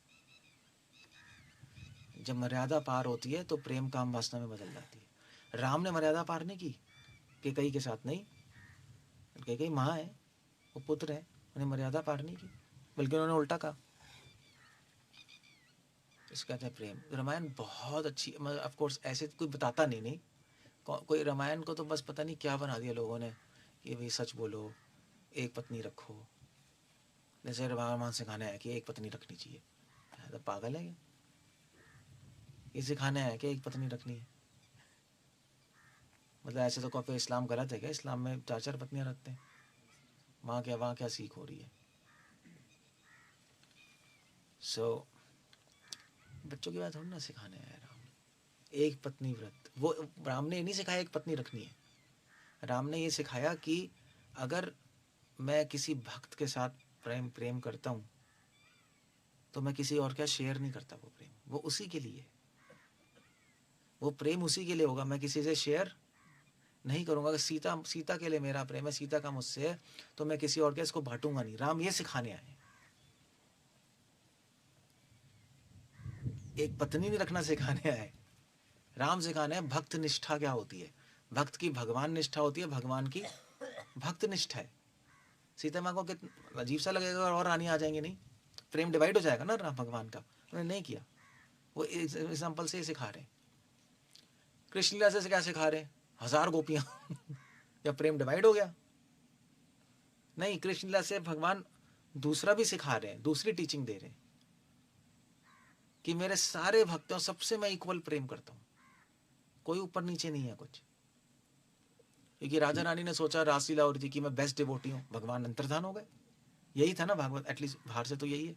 जब मर्यादा पार होती है तो प्रेम काम वासना में बदल जाती है। राम ने मर्यादा पार नहीं की कैकई के साथ, नहीं, कैकई माँ है, वो पुत्र है, उन्हें मर्यादा पार नहीं की, बल्कि उन्होंने उल्टा कहा। इसको कहते हैं प्रेम। रामायण बहुत अच्छी, मतलब ऑफ कोर्स ऐसे कोई बताता नहीं कोई रामायण को तो बस पता नहीं क्या बना दिया लोगों ने कि भाई सच बोलो, एक पत्नी रखो। जैसे रामायण सिखाने है कि एक पत्नी रखनी चाहिए, तो पागल है ये सिखाने है कि एक पत्नी रखनी है? मतलब ऐसे तो कॉफी इस्लाम गलत है क्या? इस्लाम में 4-4 पत्नियां रखते हैं। वहाँ क्या सीख हो रही है? बच्चों की बात थोड़ी ना सिखाने है राम। एक पत्नी व्रत, वो राम ने नहीं सिखाया एक पत्नी रखनी है। राम ने ये सिखाया कि अगर मैं किसी भक्त के साथ प्रेम करता हूँ तो मैं किसी और का शेयर नहीं करता। वो प्रेम वो उसी के लिए, वो प्रेम उसी के लिए होगा। मैं किसी से शेयर नहीं करूंगा। अगर सीता के लिए मेरा प्रेम है, सीता का मुझसे है, तो मैं किसी और के इसको बांटूंगा नहीं। राम ये सिखाने आए। एक पत्नी नहीं रखना सिखाने आए। राम सिखाने हैं भक्त निष्ठा क्या होती है। भक्त की भगवान निष्ठा होती है, भगवान की भक्त निष्ठा है। सीता माँ को कितना अजीब सा लगेगा और रानी आ जाएंगे, नहीं, प्रेम डिवाइड हो जाएगा ना राम भगवान का। उन्होंने नहीं किया। वो एग्जाम्पल से ही सिखा रहे। कृष्ण लीला से क्या सिखा रहे? 1000 गोपियां या प्रेम डिवाइड हो गया? नहीं, कृष्ण लीला से भगवान दूसरा भी सिखा रहे हैं, दूसरी टीचिंग दे रहे हैं कि मेरे सारे भक्तों सबसे मैं इक्वल प्रेम करता हूं, कोई ऊपर नीचे नहीं है कुछ। क्योंकि राजा रानी ने सोचा रासलीला हो रही थी कि मैं बेस्ट डिवोटी हूं, भगवान अंतर्धान हो गए। यही था ना भागवत, एटलीस्ट बाहर से तो यही है।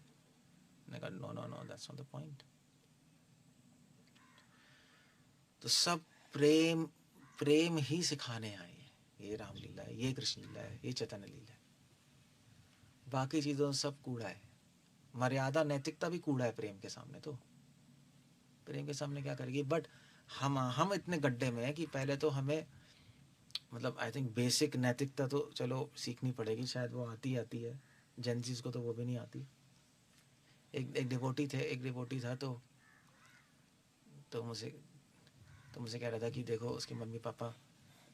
No no no, that's not the point. तो सब प्रेम प्रेम ही सिखाने आए हैं। ये रामलीला है, ये कृष्ण लीला है, ये चैतन्य लीला है। बाकी चीजों सब कूड़ा है। मर्यादा नैतिकता भी कूड़ा है प्रेम के सामने। तो प्रेम के सामने क्या करेगी? बट हम इतने गड्ढे में है कि पहले तो हमें, मतलब आई थिंक बेसिक नैतिकता तो चलो सीखनी पड़ेगी, शायद वो आती है जेंजीज को, तो वो भी नहीं आती। एक डिवोटी था तो मुझे कह रहा था कि देखो उसके मम्मी पापा,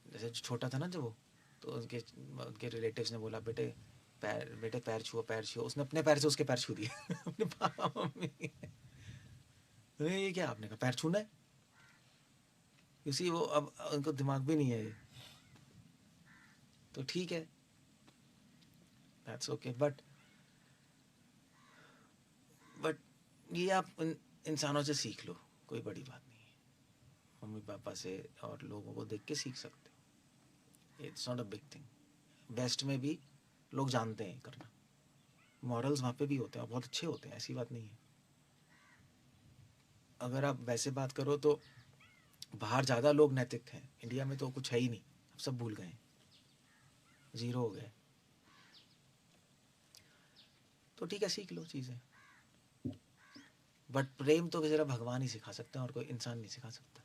जैसे छोटा था ना जब वो, तो उनके रिलेटिव्स ने बोला बेटे पैर छुओ। उसने अपने पैर से उसके पैर छू दिए अपने पापा मम्मी। ये क्या? आपने कहा पैर छूना है? किसी वो, अब उनको दिमाग भी नहीं है ये, तो ठीक है, दैट्स ओके। बट ये आप इंसानों से सीख लो, कोई बड़ी बात नहीं है। मम्मी पापा से और लोगों को देख के सीख सकते हो। It's not a big thing. Best में भी लोग जानते हैं करना, मॉरल्स वहाँ पे भी होते हैं और बहुत अच्छे होते हैं, ऐसी बात नहीं है। अगर आप वैसे बात करो तो बाहर ज़्यादा लोग नैतिक हैं, इंडिया में तो कुछ है ही नहीं, अब सब भूल गए, जीरो हो गए। तो ठीक है, सीख लो चीज़ें। बट प्रेम तो सिर्फ भगवान ही सिखा सकते हैं और कोई इंसान नहीं सिखा सकता,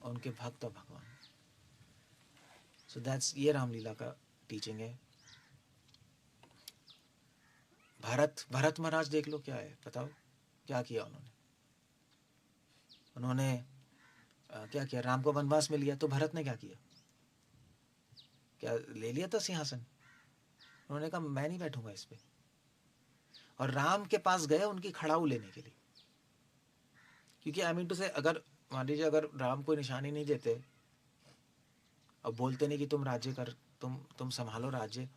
और उनके भक्त और भगवान। सो दैट्स, ये रामलीला का टीचिंग है। भरत महाराज देख लो, क्या है बताओ, क्या किया उन्होंने क्या किया? राम को वनवास मिल गया तो भरत ने क्या किया? क्या ले लिया था सिंहासन? उन्होंने कहा मैं नहीं बैठूंगा इस पे, और राम के पास गए उनकी खड़ाऊ लेने के लिए। क्योंकि आई मीन टू से, अगर मान लीजिए अगर राम कोई निशानी नहीं देते और बोलते नहीं कि तुम राज्य कर, तुम संभालो राज्य,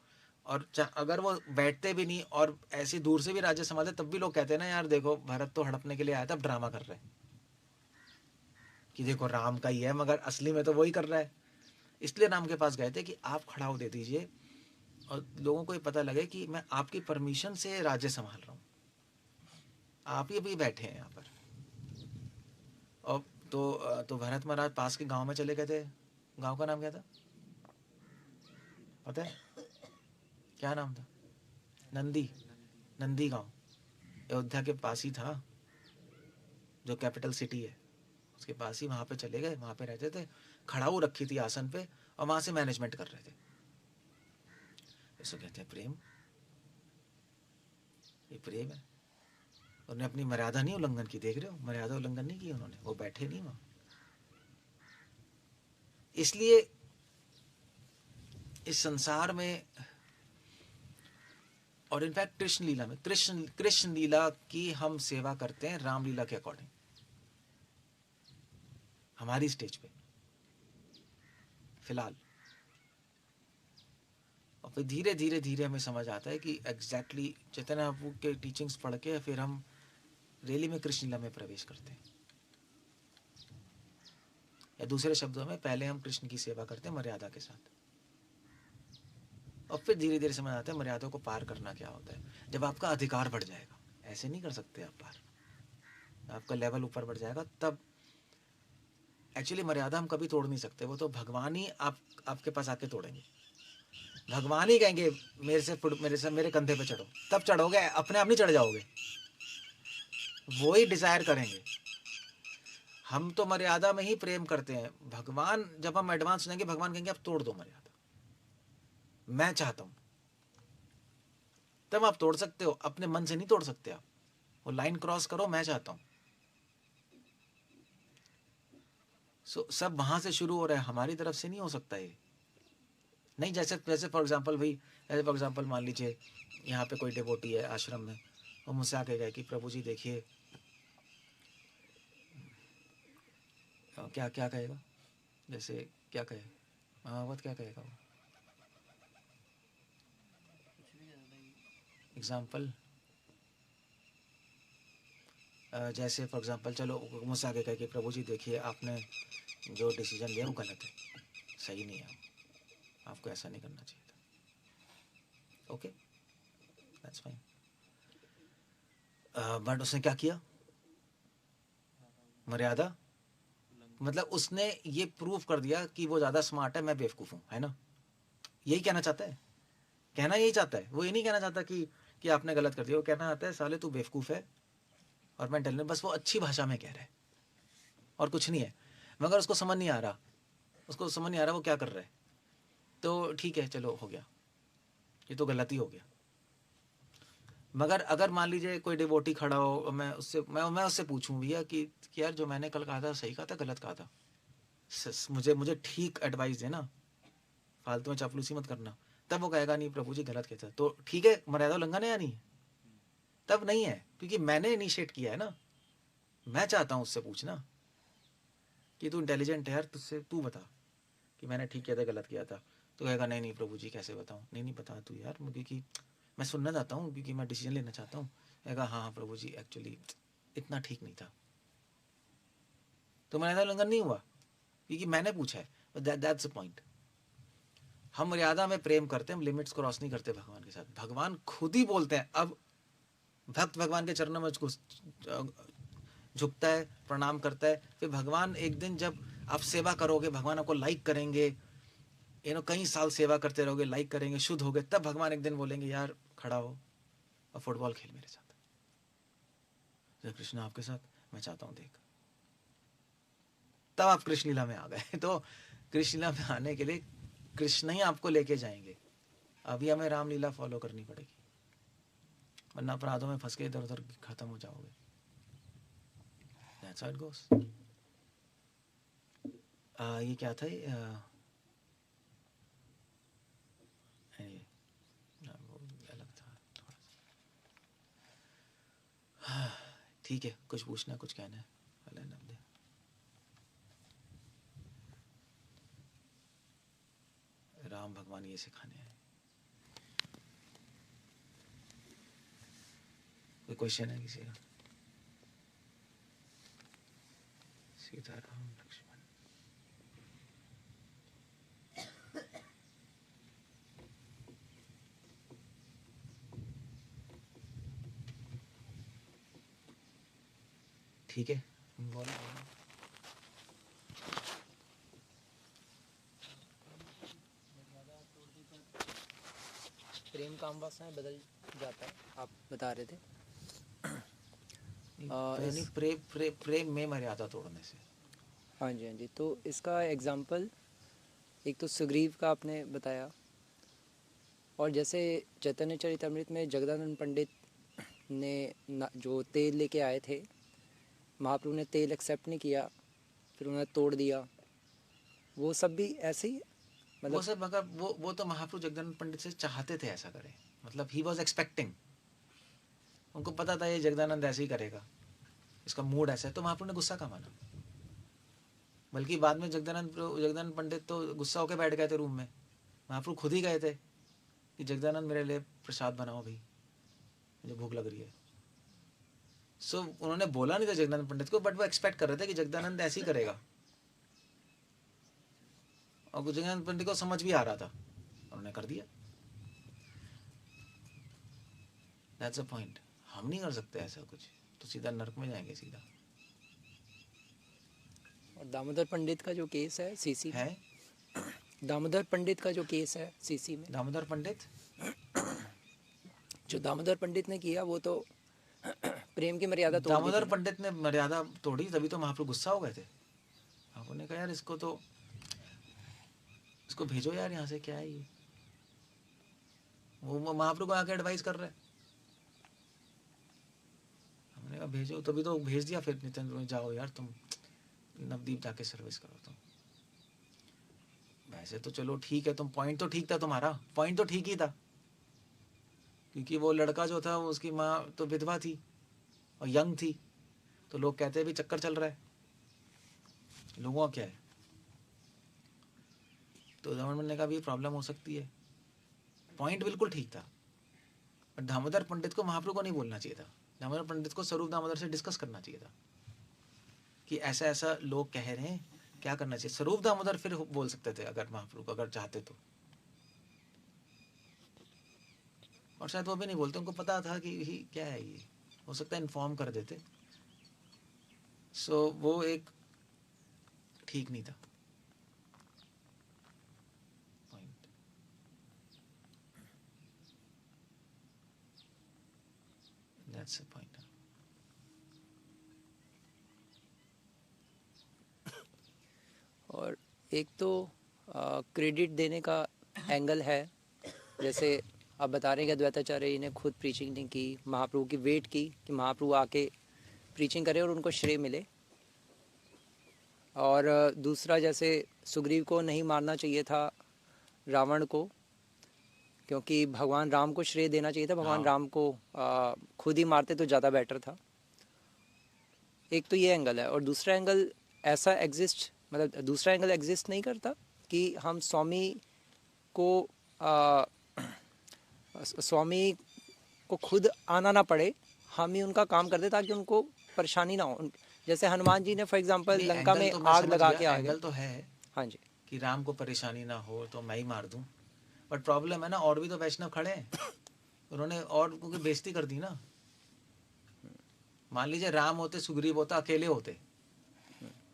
और अगर वो बैठते भी नहीं और ऐसी दूर से भी राज्य संभालते, तब भी लोग कहते हैं ना यार देखो भरत तो हड़पने के लिए आया था, अब ड्रामा कर रहे हैं कि देखो राम का ही है, मगर असली में तो वही कर रहा है। इसलिए राम के पास गए थे कि आप खड़ाऊ दे दीजिए और लोगों को ये पता लगे कि मैं आपकी परमिशन से राज्य संभाल रहा हूँ, आप ही अभी बैठे हैं यहाँ पर। और तो भरत महाराज पास के गांव में चले गए थे। गांव का नाम क्या था पता है? क्या नाम था? नंदी गांव, अयोध्या के पास ही था, जो कैपिटल सिटी है उसके पास ही। वहाँ पे चले गए, वहाँ पे रहते थे, खड़ाऊ रखी थी आसन पे, और वहाँ से मैनेजमेंट कर रहे थे। इसको कहते हैं प्रेम। ये प्रेम है। उन्होंने अपनी मर्यादा नहीं उल्लंघन की, देख रहे हो, मर्यादा उल्लंघन नहीं की उन्होंने, वो बैठे नहीं वहां। इसलिए इस संसार में, और इनफैक्ट कृष्ण लीला में, कृष्ण लीला की हम सेवा करते हैं रामलीला के अकॉर्डिंग, हमारी स्टेज पे फिलहाल। और फिर धीरे धीरे धीरे हमें समझ आता है कि एग्जैक्टली चैतन्य बाबू के टीचिंग्स पढ़ के फिर हम रैली में कृष्ण लीला में प्रवेश करते हैं। या दूसरे शब्दों में, पहले हम कृष्ण की सेवा करते हैं मर्यादा के साथ, और फिर धीरे धीरे समझ आता है मर्यादा को पार करना क्या होता है। जब आपका अधिकार बढ़ जाएगा, ऐसे नहीं कर सकते आप पार, आपका लेवल ऊपर बढ़ जाएगा, तब एक्चुअली मर्यादा हम कभी तोड़ नहीं सकते, वो तो भगवान ही आपके पास आके तोड़ेंगे। भगवान ही कहेंगे मेरे कंधे पे चढ़ो, तब चढ़ोगे, अपने आप नहीं चढ़ जाओगे, वो ही डिजायर करेंगे। हम तो मर्यादा में ही प्रेम करते हैं। भगवान, जब हम एडवांस सुनेंगे, भगवान कहेंगे अब तोड़ दो मर्यादा, मैं चाहता हूं, तब आप तोड़ सकते हो। अपने मन से नहीं तोड़ सकते आप, वो लाइन क्रॉस करो, मैं चाहता हूं। सब वहां से शुरू हो रहा है, हमारी तरफ से नहीं हो सकता ये। नहीं, जैसे फॉर एग्जाम्पल भाई, ऐसे फॉर एग्जाम्पल मान लीजिए यहाँ पे कोई डिवोटी है आश्रम में, वो मुझसे आके गए कि प्रभु जी देखिए, क्या क्या कहेगा, जैसे क्या कहे महावत, क्या कहेगा वो एग्जाम्पल, जैसे फॉर एग्जाम्पल, चलो मुझसे आगे कहे कि प्रभु जी देखिए आपने जो डिसीजन लिया वो गलत है, सही नहीं है, आपको ऐसा नहीं करना चाहिए था। Okay, that's fine. बट उसने क्या किया, मर्यादा, मतलब उसने ये प्रूव कर दिया कि वो ज़्यादा स्मार्ट है, मैं बेवकूफ़ हूँ, है ना, यही कहना चाहता है, कहना यही चाहता है। वो ये नहीं कहना चाहता कि आपने गलत कर दिया, वो कहना चाहता है साले तू बेवकूफ़ है और मैं इंटेलिजेंट, बस वो अच्छी भाषा में कह रहा है और कुछ नहीं है। मगर उसको समझ नहीं आ रहा, वो क्या कर रहा है। तो ठीक है, चलो हो गया, ये तो गलती हो गया। मगर अगर मान लीजिए कोई डिवोटी खड़ा हो, मैं उससे पूछूं भैया कि यार जो मैंने कल कहा था सही कहा था गलत कहा था, मुझे ठीक एडवाइस देना, फालतू में चापलूसी मत करना, तब वो कहेगा नहीं प्रभु जी गलत कहता, तो ठीक है, मर्यादा उल्लंघन है या नहीं? तब नहीं है, क्योंकि मैंने इनिशिएट किया है ना, मैं चाहता हूं उससे पूछना कि तू इंटेलिजेंट है यार, तुझसे तू बता कि मैंने ठीक किया था गलत किया था। तो कहेगा नहीं नहीं प्रभु जी कैसे बताऊं, नहीं बता तू यार, क्योंकि मैं सुनना चाहता हूँ, क्योंकि मैं डिसीजन लेना चाहता हूँ। कहेगा हाँ प्रभु जी एक्चुअली इतना ठीक नहीं था, तो मर्यादा उल्लंघन नहीं हुआ क्योंकि मैंने पूछा है। That's the point. हम मर्यादा में प्रेम करते हैं, हम लिमिट्स क्रॉस नहीं करते भगवान के साथ। भगवान खुद ही बोलते हैं, अब भक्त भगवान के चरणों में झुकता है, प्रणाम करता है, फिर भगवान एक दिन जब आप सेवा करोगे, भगवान आपको लाइक करेंगे, कई साल सेवा करते रहोगे, लाइक करेंगे, शुद्ध हो गए, तब भगवान एक दिन बोलेंगे यार खड़ा हो और फुटबॉल खेल मेरे साथ, जय कृष्ण आपके साथ, मैं चाहता हूँ देख, तब आप कृष्ण लीला में आ गए। तो कृष्ण लीला में आने के लिए कृष्ण ही आपको लेके जाएंगे। अभी हमें रामलीला फॉलो करनी पड़ेगी, वरना अपराधों में फंस के इधर उधर खत्म हो जाओगे। That's how it goes. ये क्या था, अलग था थोड़ा सा। ठीक है, कुछ पूछना, कुछ कहना है? राम भगवान ये सिखाने हैं। कोई क्वेश्चन है किसी का? सीताराम लक्ष्मण, ठीक है, बोलो। प्रेम काम वासनाएं बदल जाता है, आप बता रहे थे। प्रेम में मर्यादा तोड़ने से। हाँ जी हाँ जी, तो इसका एग्जाम्पल एक तो सुग्रीव का आपने बताया, और जैसे चैतन्य चरितमृत में जगदानंद पंडित ने जो तेल लेके आए थे, महाप्रभु ने तेल एक्सेप्ट नहीं किया, फिर उन्होंने तोड़ दिया, वो सब भी ऐसे ही वो मतलब। सब अगर वो तो महाप्रभु जगदानंद पंडित से चाहते थे ऐसा करे, मतलब ही वॉज एक्सपेक्टिंग, उनको पता था ये जगदानंद ऐसे ही करेगा, इसका मूड ऐसा है, तो महाप्रभु ने गुस्सा का माना। बल्कि बाद में जगदानंद पंडित तो गुस्सा होकर बैठ गए थे रूम में, महाप्रभु खुद ही गए थे कि जगदानंद मेरे लिए प्रसाद बनाओ भाई, मुझे भूख लग रही है। सो उन्होंने बोला नहीं था जगदानंद पंडित को, बट वो एक्सपेक्ट कर रहे थे कि जगदानंद ऐसे ही करेगा, और जगदानंद पंडित को समझ भी आ रहा था, उन्होंने कर दिया। That's a point. हम नहीं कर सकते ऐसा कुछ, तो सीधा नरक में जाएंगे सीधा। और दामोदर पंडित का जो केस है सीसी है, दामोदर पंडित का जो केस है सीसी में, दामोदर पंडित जो दामोदर पंडित ने किया वो तो प्रेम की मर्यादा तोड़ दी दामोदर थी। पंडित ने मर्यादा तोड़ी, तभी तो महाप्रभु गुस्सा हो गए थे। महाप्रभु ने कहा यार इसको भेजो यार यहाँ से, क्या है ये। वो महाप्रभु को आके एडवाइस कर रहे हैं, हमने कहा भेजो, तभी तो भेज दिया। फिर नितिन में जाओ यार, तुम नवदीप जाके सर्विस करो तुम। वैसे तो चलो ठीक है, तुम पॉइंट तो ठीक था, तुम्हारा पॉइंट तो ठीक ही था, क्योंकि वो लड़का जो था उसकी माँ तो विधवा थी और यंग थी, तो लोग कहते हैं भी चक्कर चल रहा है, लोगों का क्या है। तो गवर्नमेंट ने कहा भी प्रॉब्लम हो सकती है, पॉइंट बिल्कुल ठीक था। बट दामोदर पंडित को महाप्रभु को नहीं बोलना चाहिए था, दामोदर पंडित को स्वरूप दामोदर से डिस्कस करना चाहिए था कि ऐसा ऐसा लोग कह रहे हैं, क्या करना चाहिए। स्वरूप दामोदर फिर बोल सकते थे अगर महाप्रभु को अगर चाहते तो, और शायद वो भी नहीं बोलते, उनको पता था कि क्या है ये, हो सकता है इन्फॉर्म कर देते। सो वो एक ठीक नहीं था पॉइंट। That's a point. और एक तो क्रेडिट देने का एंगल है, जैसे आप बता रहे हैं कि अद्वैताचार्य जी ने खुद प्रीचिंग नहीं की, महाप्रभु की वेट की कि महाप्रभु आके प्रीचिंग करें और उनको श्रेय मिले। और दूसरा, जैसे सुग्रीव को नहीं मारना चाहिए था रावण को, क्योंकि भगवान राम को श्रेय देना चाहिए था, भगवान हाँ। राम को खुद ही मारते तो ज़्यादा बेटर था। एक तो ये एंगल है, और दूसरा एंगल ऐसा एग्जिस्ट, मतलब दूसरा एंगल एग्जिस्ट नहीं करता कि हम स्वामी को स्वामी को खुद आना ना पड़े, हम ही उनका काम कर दे ताकि उनको परेशानी ना हो। जैसे हनुमान जी ने फॉर एग्जांपल नहीं, लंका एंगल में तो मैं आग समझ लगा गया, के आ गए। एंगल तो है हाँ जी, कि राम को परेशानी ना हो तो मैं ही मार दूं, बट प्रॉब्लम है ना, और भी तो वैष्णव खड़े हैं, उन्होंने और क्योंकि बेइज्जती कर दी ना। मान लीजिए राम होते, सुग्रीव होता, अकेले होते,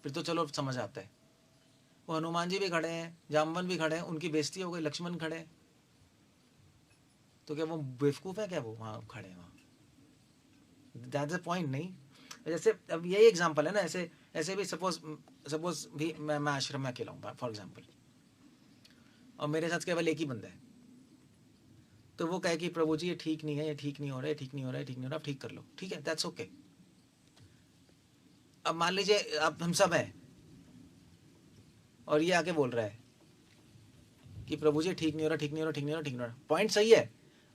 फिर तो चलो समझ आता है। वो हनुमान जी भी खड़े हैं, जामवन भी खड़े हैं, उनकी बेइज्जती हो गई, लक्ष्मण खड़े हैं, तो क्या वो बेवकूफ है क्या, वो वहां खड़े हैं वहां। That's the point. नहीं, जैसे अब यही एग्जांपल है ना, ऐसे ऐसे भी सपोज भी मैं आश्रम में अकेला हूँ फॉर एग्जांपल, और मेरे साथ केवल एक ही बंदा है, तो वो कहे कि प्रभु जी ये ठीक नहीं है, ये ठीक नहीं हो रहा है, ये ठीक नहीं हो रहा है, ठीक नहीं हो रहा, आप ठीक कर लो, ठीक है, दैट्स ओके। अब मान लीजिए अब हम सब हैं और ये आके बोल रहा है कि प्रभु जी ठीक नहीं हो रहा, ठीक नहीं हो रहा, ठीक नहीं हो रहा, ठीक नहीं हो रहा, पॉइंट सही है,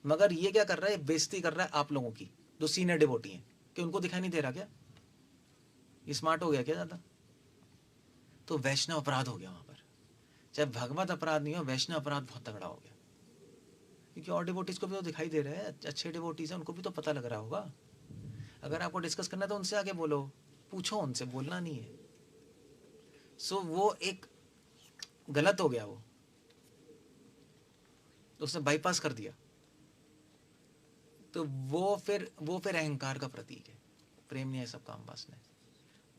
मगर ये क्या कर रहा है, बेइज्जती कर रहा है आप लोगों की जो सीनियर डिवोटी हैं, कि उनको दिखाई नहीं दे रहा क्या, ये स्मार्ट हो गया क्या ज़्यादा। तो वैष्णव अपराध हो गया वहां पर, चाहे भगवत अपराध नहीं हो, वैष्णव अपराध बहुत तगड़ा हो गया, क्योंकि और डिवोटीज को भी तो दिखाई दे रहे हैं, अच्छे डिवोटीज हैं, उनको भी तो पता लग रहा होगा। अगर आपको डिस्कस करना है तो उनसे आगे बोलो, पूछो उनसे, बोलना नहीं है। सो वो एक गलत हो गया, वो तो उसने बाईपास कर दिया, तो वो फिर अहंकार का प्रतीक है, प्रेम नहीं है सब काम वासना है।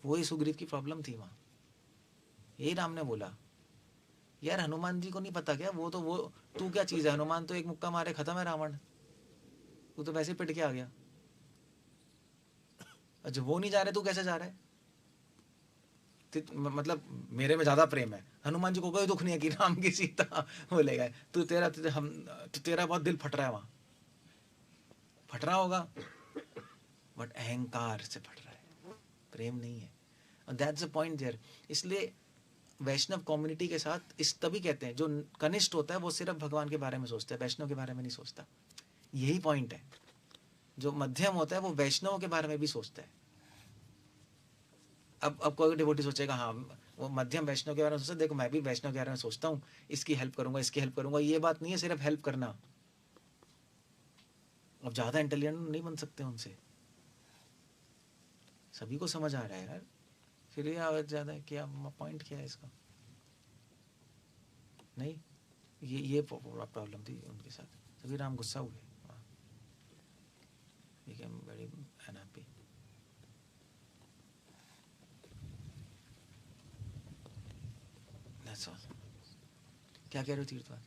वही सुग्रीव की प्रॉब्लम थी वहां, यही राम ने बोला यार हनुमान जी को नहीं पता क्या, वो तू क्या चीज है, हनुमान तो एक मुक्का मारे खत्म है रावण, तू तो वैसे पिट के आ गया, और जब वो नहीं जा रहे तू कैसे जा रहा है। मतलब मेरे में ज्यादा प्रेम है, हनुमान जी को कोई दुख नहीं है कि राम की सीता वो ले गए, तो तेरा बहुत दिल फट रहा है, वहां फट रहा होगा, बट अहंकार से फट रहा है, प्रेम नहीं है। और दैट्स द पॉइंट देयर। इसलिए वैष्णव कम्युनिटी के साथ इस तभी कहते हैं, जो कनिष्ठ होता है वो सिर्फ भगवान के बारे में सोचता है, वैष्णव के बारे में नहीं सोचता, यही पॉइंट है। जो मध्यम होता है वो वैष्णव के बारे में भी सोचता है। अब कोई डिवोटी सोचेगा हाँ वो मध्यम वैष्णव के बारे में सोचता है, देखो मैं भी वैष्णव के बारे में सोचता हूँ, इसकी हेल्प करूंगा, इसकी हेल्प करूंगा, ये बात नहीं है सिर्फ हेल्प करना। अब ज्यादा इंटेलिजेंट नहीं बन सकते उनसे, सभी को समझ आ रहा है यार, फिर ये आवाज ज्यादा क्या पॉइंट क्या है इसका? नहीं, ये प्रॉब्लम थी उनके साथ, तभी राम गुस्सा हुए, became very unhappy. That's all. क्या कह रहे हो तीर्थवाद?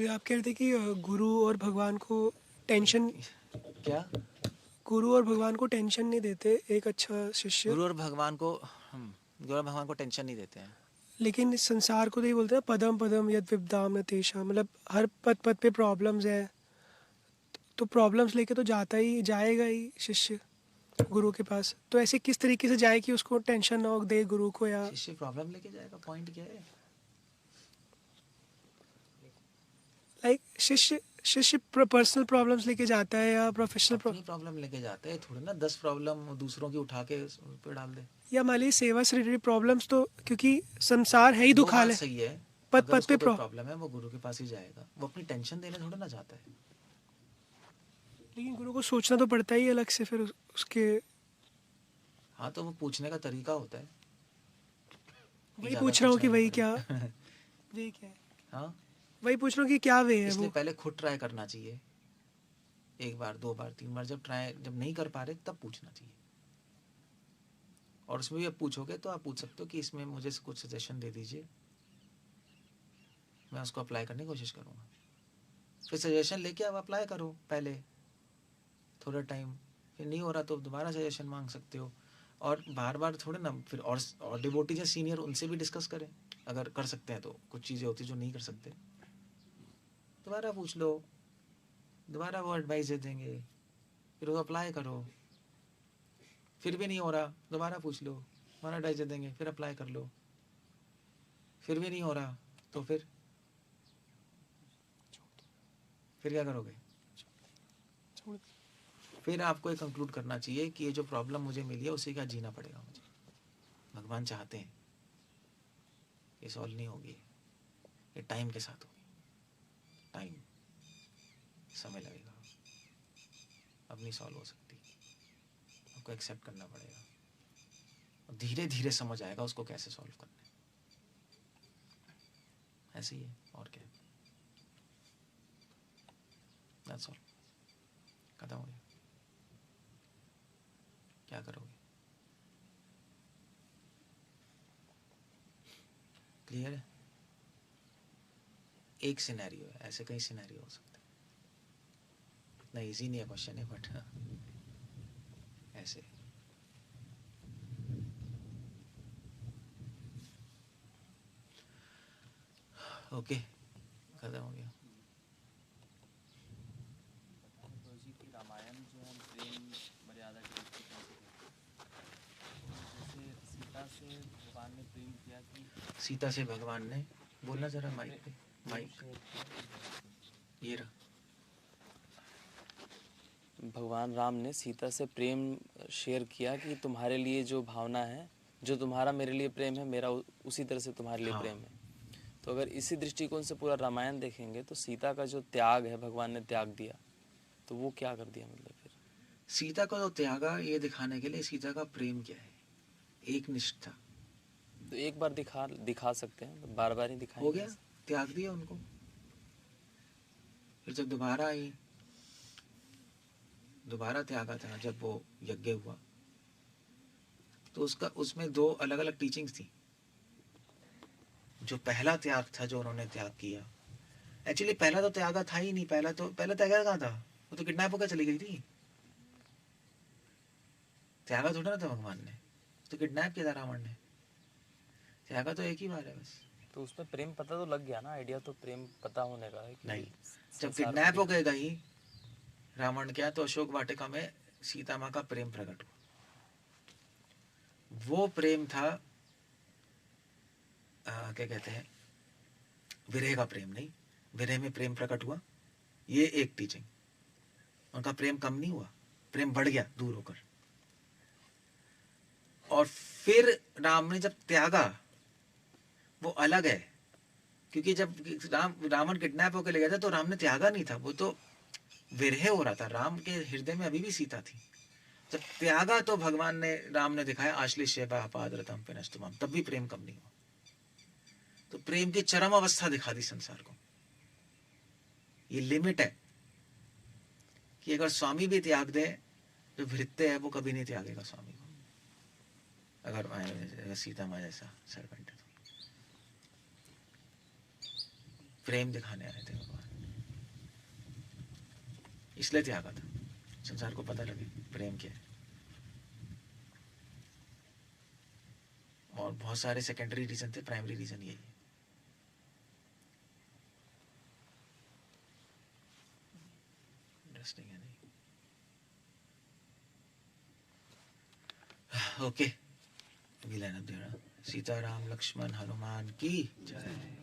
आप कह रहे थे कि गुरु और भगवान को टेंशन, क्या? गुरु और भगवान को टेंशन नहीं देते एक अच्छा शिष्य, गुरु और भगवान को गुरु और भगवान को टेंशन नहीं देते हैं, लेकिन इस संसार को तो ये बोलते हैं पदम पदम यद विपदाम न तेषा, मतलब हर पद पद पे प्रॉब्लम्स है, तो प्रॉब्लम्स लेके तो जाएगा ही शिष्य गुरु के पास। तो ऐसे किस तरीके से जाए कि उसको टेंशन ना हो दे गुरु को, या शिष्य प्रॉब्लम लेके जाएगा, पॉइंट क्या है? लाइक शिष्य पर्सनल प्रॉब्लम्स लेके जाता है या प्रोफेशनल अपनी प्रॉब्लम लेके जाता है, थोड़ा ना 10 प्रॉब्लम दूसरों की उठा के उस पे डाल दे। या मान लीजिए सेवा से रिलेटेड प्रॉब्लम्स, तो क्योंकि संसार है ही वो दुखाल बात है, सही है, पद अगर पद उसको पे कोई प्रॉब्लम है वो गुरु के पास ही जाएगा, वो अपनी टेंशन देने थोड़ा ना जाता है। लेकिन गुरु को सोचना तो पड़ता ही अलग से फिर उसके। हाँ तो वो पूछने का तरीका होता है, वही पूछ रहा हूँ कि वही क्या वे क्या है, हाँ वही पूछ रहा हूँ कि क्या वे है इसलिए वो। पहले खुद ट्राई करना चाहिए, एक बार 2 बार 3 बार, जब नहीं कर पा रहे तब पूछना चाहिए। और उसमें भी आप पूछोगे तो आप पूछ सकते हो कि इसमें मुझे कुछ सजेशन दे दीजिए, मैं उसको अप्लाई करने की कोशिश करूँगा। फिर सजेशन लेके आप अप्लाई करो पहले थोड़ा टाइम, फिर नहीं हो रहा तो दोबारा सजेशन मांग सकते हो। और बार बार थोड़े ना फिर और डिवोटी जो सीनियर उनसे भी डिस्कस करें, अगर कर सकते हैं तो। कुछ चीज़ें होती जो नहीं कर सकते, दोबारा पूछ लो, दोबारा वो एडवाइस दे देंगे, फिर वो अप्लाई करो। फिर भी नहीं हो रहा दोबारा पूछ लो, दोबारा एडवाइस दे देंगे, फिर अप्लाई कर लो। फिर भी नहीं हो रहा तो फिर क्या करोगे? फिर आपको ये कंक्लूड करना चाहिए कि ये जो प्रॉब्लम मुझे मिली है उसी का जीना पड़ेगा मुझे। भगवान चाहते हैं ये सॉल्व नहीं होगी, ये टाइम के साथ होगी, टाइम समय लगेगा, अब नहीं सॉल्व हो सकती, आपको एक्सेप्ट करना पड़ेगा और धीरे धीरे समझ आएगा उसको कैसे सॉल्व करना है। ऐसे ही है, और क्या, दैट्स ऑल, खत्म हो गया। क्या करोगे? क्लियर है? एक सिनेरियो है, ऐसे कई सिनेरियो हो सकते हैं, इतना इजी नहीं है क्वेश्चन है, बट ऐसे ओके, खत्म हो गया। रामायण जो है प्रेम मर्यादा के जैसे सीता से भगवान ने प्रेम किया कि सीता से भगवान ने, बोलना जरा माइक पे, माइक ये रहा, भगवान राम ने सीता से प्रेम शेयर किया कि तुम्हारे लिए जो भावना है, जो तुम्हारा मेरे लिए प्रेम है, मेरा उसी तरह से तुम्हारे लिए हाँ। प्रेम है। तो अगर इसी दृष्टिकोण से पूरा रामायण देखेंगे तो सीता का जो त्याग है, भगवान ने त्याग दिया, तो वो क्या कर दिया मतलब फिर? सीता को तो त्यागा ये दिखाने के लिए सीता का प्रेम क्या है, एक निष्ठा। तो एक बार दिखा सकते हैं, बार बार ही दिखाएंगे? हो गया, त्याग दिया उनको। फिर जब दोबारा आई, दोबारा त्यागा था जब वो यज्ञ हुआ, तो उसमें 2 अलग अलग टीचिंग्स थी। जो पहला त्याग था जो उन्होंने त्याग किया, एक्चुअली पहला तो त्यागा था ही नहीं, पहला त्यागा कहाँ था, वो तो किडनैप होकर चली गई थी, त्यागा थोड़ा ना था भगवान ने। तो किडनैप किया था रावण ने, त्यागा तो एक ही बार है बस। तो उसमें प्रेम पता तो लग गया ना, आइडिया तो प्रेम पता होने का है कि नहीं, जब संसार को किडनैप हो गए गई रावण क्या, तो अशोक वाटिका में सीता माँ का प्रेम प्रकट हुआ। वो प्रेम था क्या कहते हैं, विरह का प्रेम नहीं, विरह में प्रेम प्रकट हुआ, ये एक टीचिंग। उनका प्रेम कम नहीं हुआ, प्रेम बढ़ गया दूर होकर। और फिर राम ने जब त्यागा, वो अलग है, क्योंकि जब रावण किडनैप होकर ले गया था तो राम ने त्यागा नहीं था, वो तो विरह हो रहा था। राम के हृदय में अभी भी सीता थी। जब त्यागा तो भगवान ने, राम ने दिखाया आश्लिष्य पादरतम पिनस्तुमम, तब भी प्रेम कम नहीं हुआ। तो प्रेम की चरम अवस्था दिखा दी संसार को। ये लिमिट है कि अगर स्वामी भी त्याग दे, जो भृत्य है वो कभी नहीं त्यागेगा स्वामी को, अगर सीता माँ जैसा सर्वेंट है। तो प्रेम दिखाने आए थे भगवान, इसलिए त्यागा था, संसार को पता लगे प्रेम क्या है। और बहुत सारे सेकेंडरी रीजन थे, प्राइमरी रीजन यही है। इंटरेस्टिंग है नहीं? ओके, अभी लाइन अप दे रहा। सीताराम लक्ष्मण हनुमान की जय।